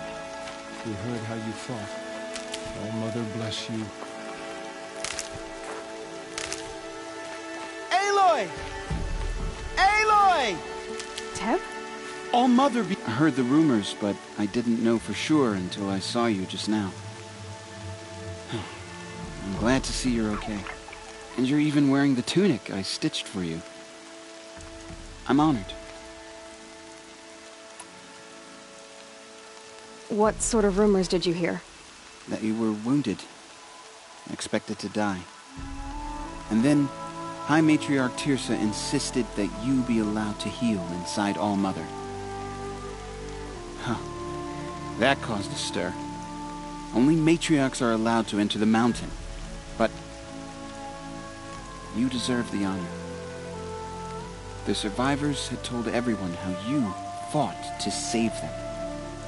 We heard how you fought. All Mother bless you. Aloy! Aloy! Tev? All Mother be— I heard the rumors, but I didn't know for sure until I saw you just now. I'm glad to see you're okay. And you're even wearing the tunic I stitched for you. I'm honored. What sort of rumors did you hear? That you were wounded. Expected to die. And then, High Matriarch Teersa insisted that you be allowed to heal inside All Mother. Huh. That caused a stir. Only matriarchs are allowed to enter the mountain. But you deserve the honor. The survivors had told everyone how you fought to save them.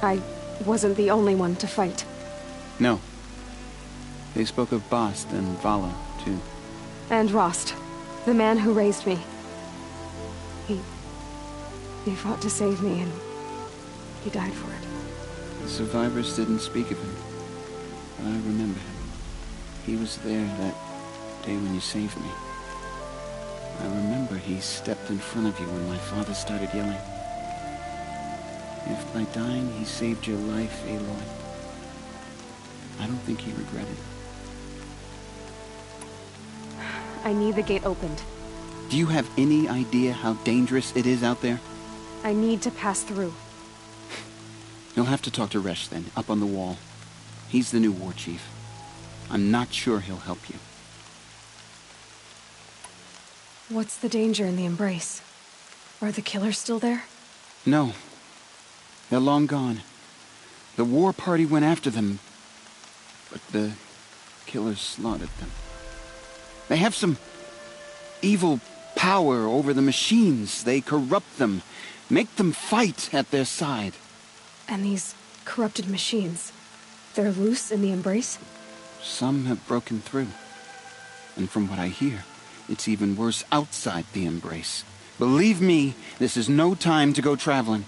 I wasn't the only one to fight. No. They spoke of Bast and Vala, too. And Rost, the man who raised me. He fought to save me, and he died for it. The survivors didn't speak of him, but I remember him. He was there that day when you saved me. I remember he stepped in front of you when my father started yelling. If by dying he saved your life, Aloy, I don't think he regretted it. I need the gate opened. Do you have any idea how dangerous it is out there? I need to pass through. You'll have to talk to Resh then, up on the wall. He's the new war chief. I'm not sure he'll help you. What's the danger in the Embrace? Are the killers still there? No. They're long gone. The war party went after them, but the killers slaughtered them. They have some evil power over the machines. They corrupt them, make them fight at their side. And these corrupted machines, they're loose in the Embrace? Some have broken through. And from what I hear, it's even worse outside the Embrace. Believe me, this is no time to go traveling.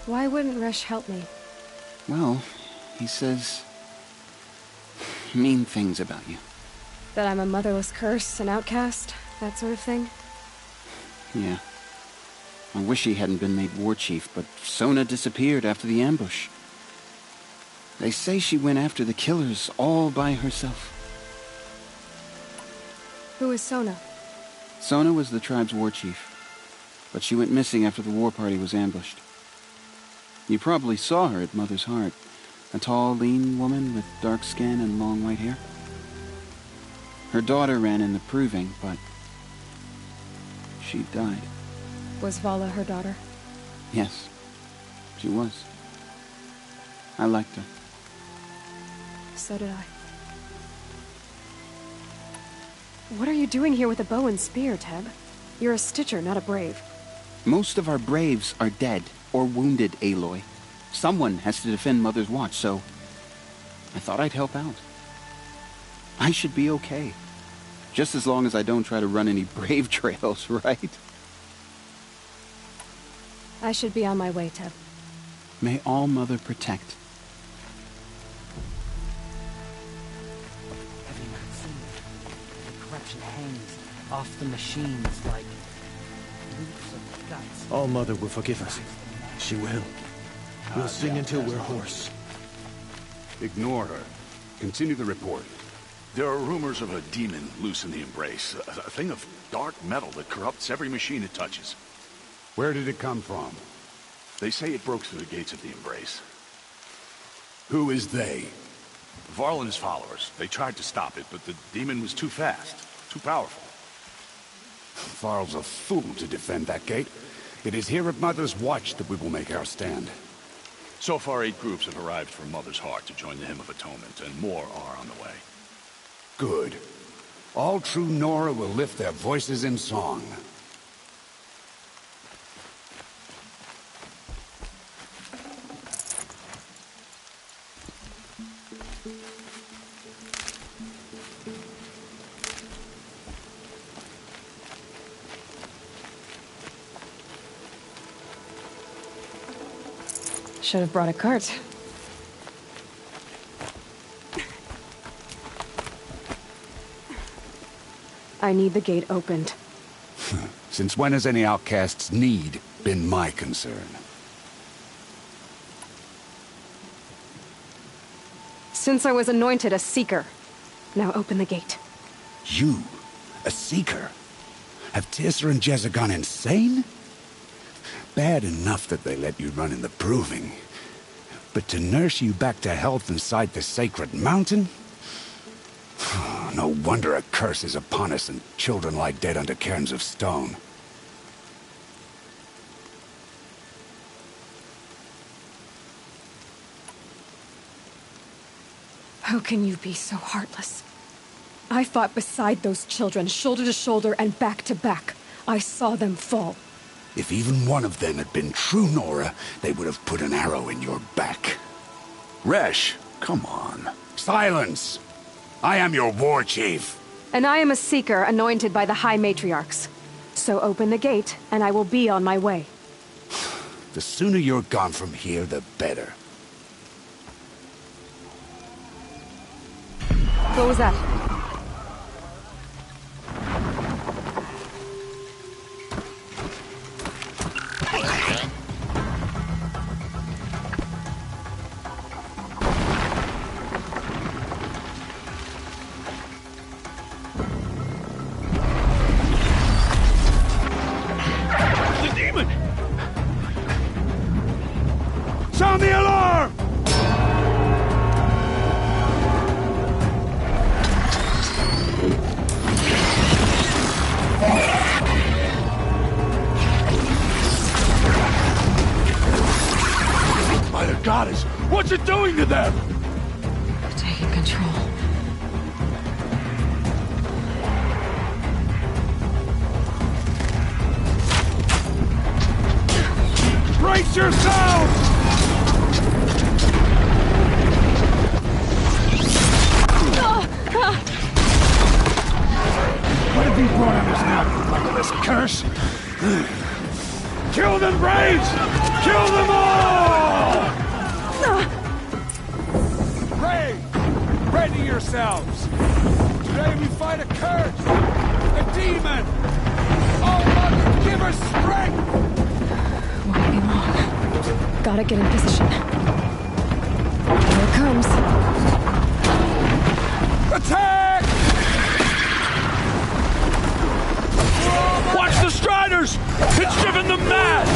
Why wouldn't Resh help me? Well, he says mean things about you. That I'm a motherless curse, an outcast, that sort of thing? Yeah. I wish he hadn't been made war chief, but Sona disappeared after the ambush. They say she went after the killers all by herself. Who is Sona? Sona was the tribe's war chief, but she went missing after the war party was ambushed. You probably saw her at Mother's Heart. A tall, lean woman with dark skin and long white hair. Her daughter ran in the proving, but she died. Was Vala her daughter? Yes, she was. I liked her. So did I. What are you doing here with a bow and spear, Teb? You're a Stitcher, not a Brave. Most of our Braves are dead or wounded, Aloy. Someone has to defend Mother's Watch, so I thought I'd help out. I should be okay. Just as long as I don't try to run any Brave trails, right? I should be on my way, Teb. May All Mother protect. Have you not seen the corruption hangs off the machines like loops of guts? All Mother will forgive us. She will. We'll sing until we're hoarse. Ignore her. Continue the report. There are rumors of a demon loose in the Embrace. A thing of dark metal that corrupts every machine it touches. Where did it come from? They say it broke through the gates of the Embrace. Who is they? Varl and his followers. They tried to stop it, but the demon was too fast, too powerful. Varl's a fool to defend that gate. It is here at Mother's Watch that we will make our stand. So far, 8 groups have arrived from Mother's Heart to join the Hymn of Atonement, and more are on the way. Good. All true Nora will lift their voices in song. Should have brought a cart. I need the gate opened. Since when has any outcast's need been my concern? Since I was anointed a Seeker. Now open the gate. You? A Seeker? Have Teersa and Jezza gone insane? Bad enough that they let you run in the Proving. But to nurse you back to health inside the Sacred Mountain? No wonder a curse is upon us and children lie dead under cairns of stone. How can you be so heartless? I fought beside those children, shoulder to shoulder and back to back. I saw them fall. If even one of them had been true Nora, they would have put an arrow in your back. Resh, come on. Silence! I am your war chief. And I am a Seeker anointed by the High Matriarchs. So open the gate, and I will be on my way. The sooner you're gone from here, the better. What was that? The demon! Sound the alarm! By the goddess, what's it doing to them? Taking control. Brace yourselves! What have you brought on us now, you motherless curse? Kill them, Braves! Kill them all! Brave! Ready yourselves! Today we fight a curse! A demon! Oh, Mother, give us strength! Won't be long. Gotta get in position. Here it comes. Attack! Watch the Striders! It's driven them mad!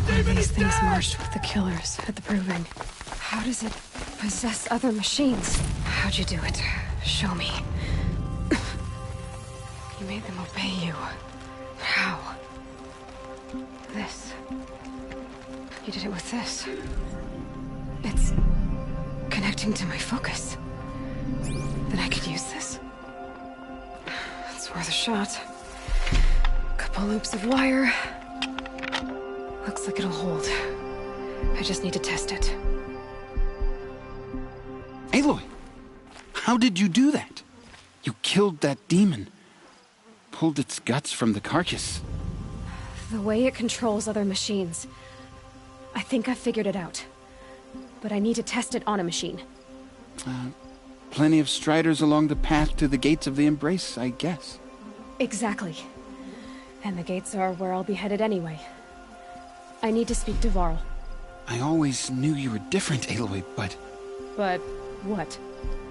One of these things marched with the killers at the Proving. How does it possess other machines? How'd you do it? Show me. You made them obey you. How? This. You did it with this. It's connecting to my focus. Then I could use this. It's worth a shot. Couple loops of wire. Looks like it'll hold. I just need to test it. Aloy! How did you do that? You killed that demon. Pulled its guts from the carcass. The way it controls other machines. I think I figured it out. But I need to test it on a machine. Plenty of striders along the path to the gates of the Embrace, I guess. Exactly. And the gates are where I'll be headed anyway. I need to speak to Varl. I always knew you were different, Aloy, but... But what?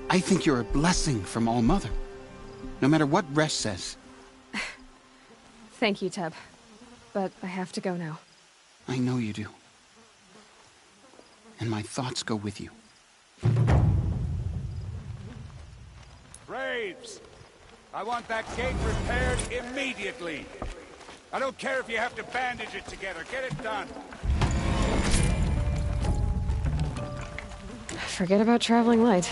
I think you're a blessing from All-Mother. No matter what Resh says. Thank you, Teb. But I have to go now. I know you do. And my thoughts go with you. Braves! I want that gate repaired immediately. I don't care if you have to bandage it together. Get it done. Forget about traveling light.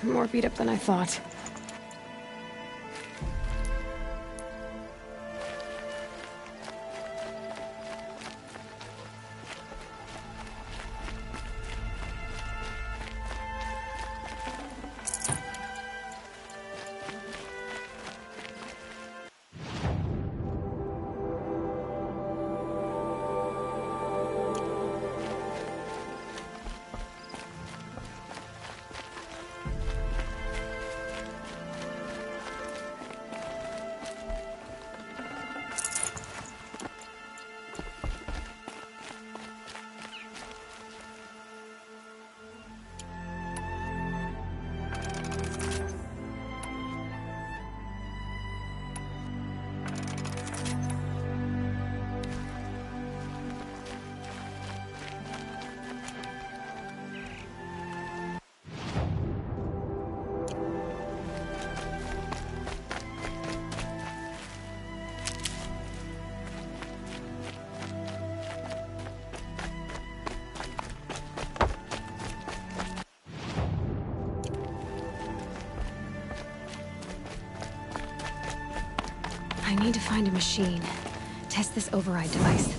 More beat up than I thought. I need to find a machine. Test this override device.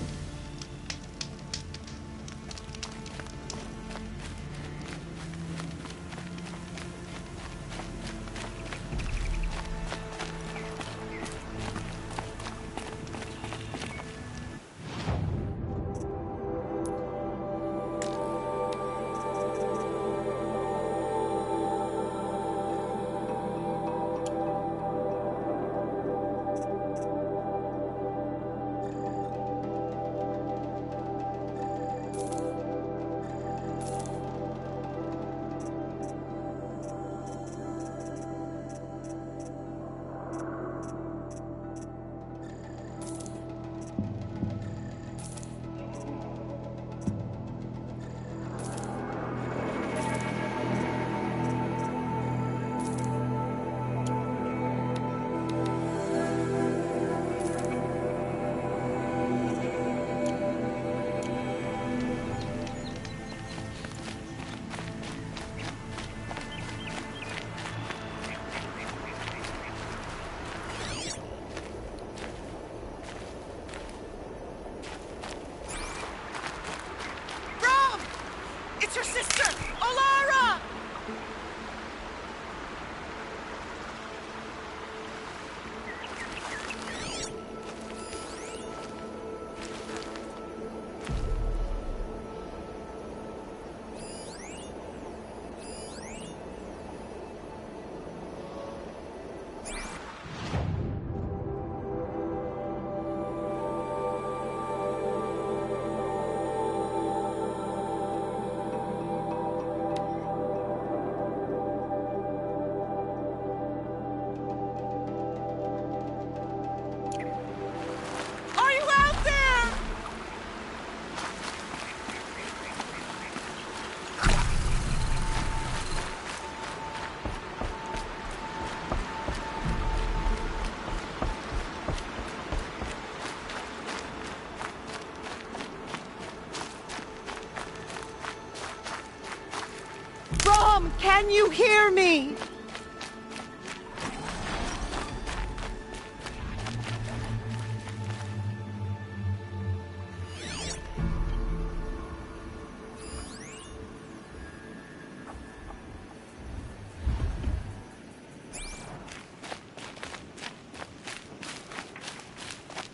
Can you hear me?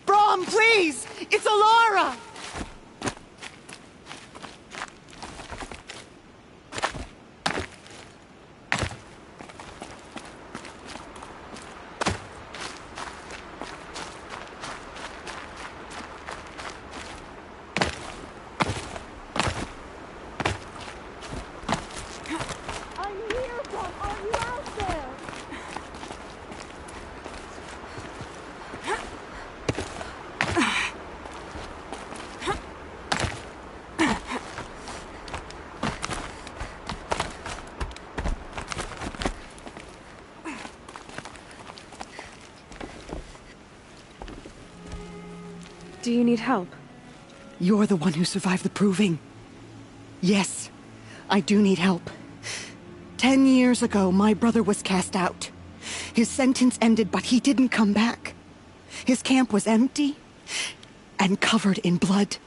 Brom, please! It's Alara! Do you need help? You're the one who survived the proving. Yes, I do need help. 10 years ago, my brother was cast out. His sentence ended, but he didn't come back. His camp was empty and covered in blood.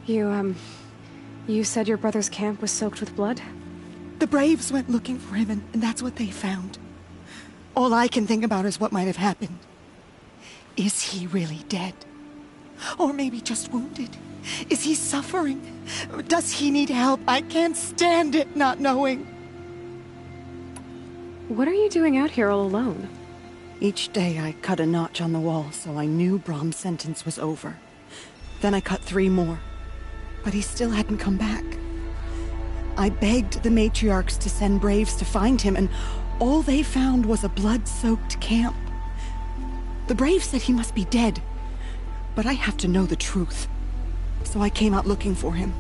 You said your brother's camp was soaked with blood? The Braves went looking for him, and that's what they found. All I can think about is what might have happened. Is he really dead? Or maybe just wounded? Is he suffering? Does he need help? I can't stand it not knowing. What are you doing out here all alone? Each day I cut a notch on the wall so I knew Brom's sentence was over. Then I cut 3 more. But he still hadn't come back. I begged the matriarchs to send Braves to find him, and all they found was a blood-soaked camp. The Braves said he must be dead, but I have to know the truth. So I came out looking for him.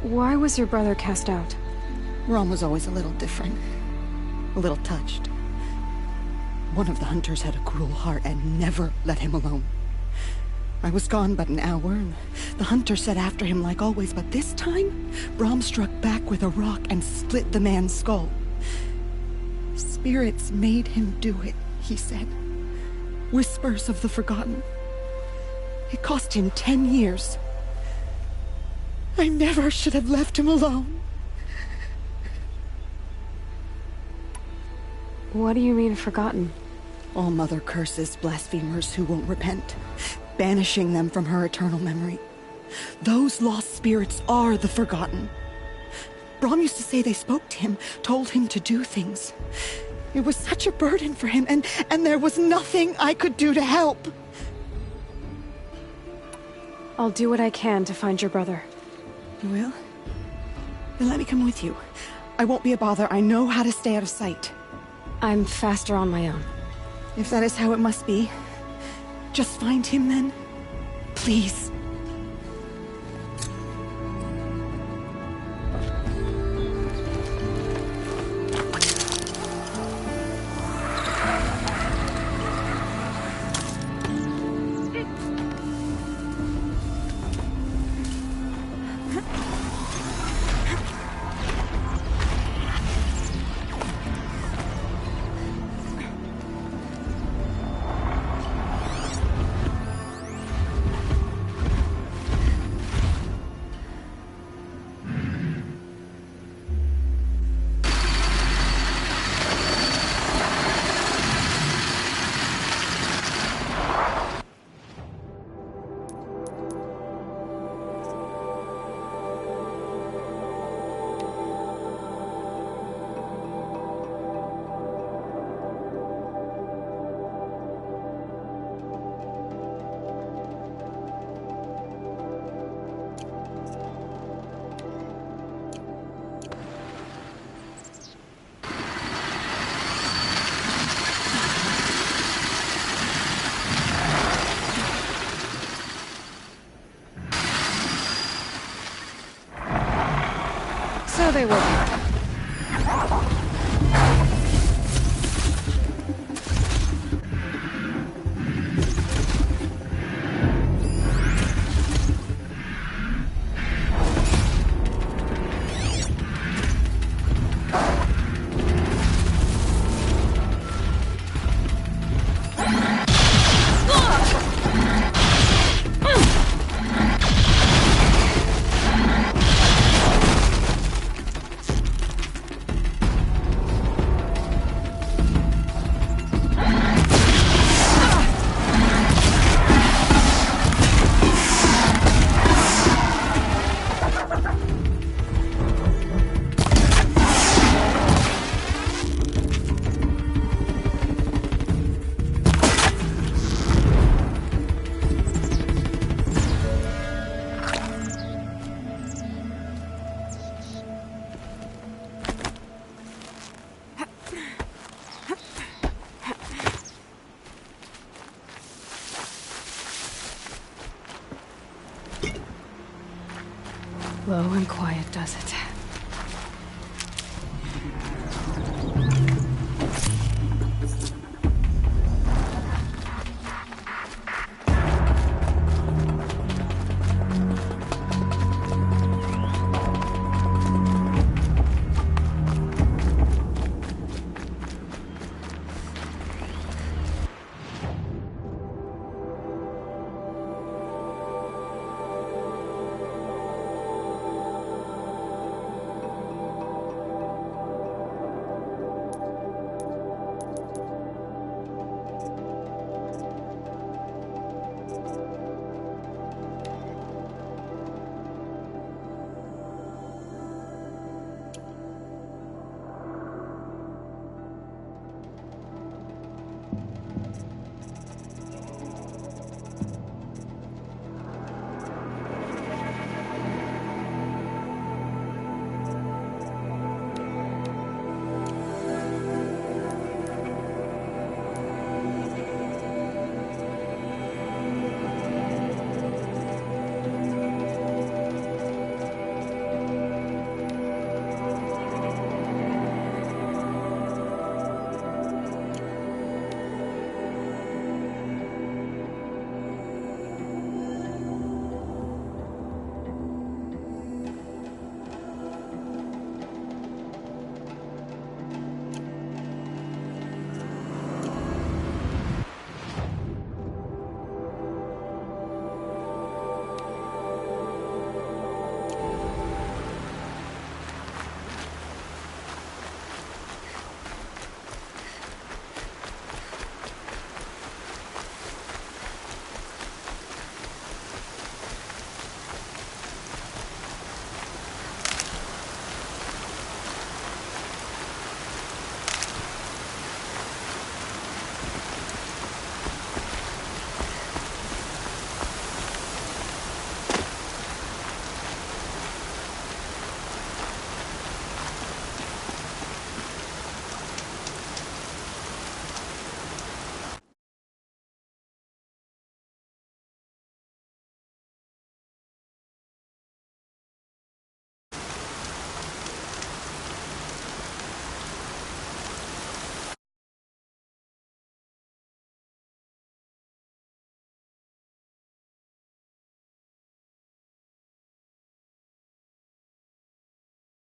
Why was your brother cast out? Brom was always a little different. A little touched. One of the hunters had a cruel heart and never let him alone. I was gone but an hour, and the hunter set after him like always, but this time, Brom struck back with a rock and split the man's skull. Spirits made him do it, he said. Whispers of the forgotten. It cost him 10 years. I never should have left him alone. What do you mean, forgotten? All Mother curses blasphemers who won't repent, banishing them from her eternal memory. Those lost spirits are the forgotten. Brom used to say they spoke to him, told him to do things. It was such a burden for him, and there was nothing I could do to help. I'll do what I can to find your brother. You will? Then let me come with you. I won't be a bother. I know how to stay out of sight. I'm faster on my own. If that is how it must be, just find him then. Please. So they will be. Low and quiet does it.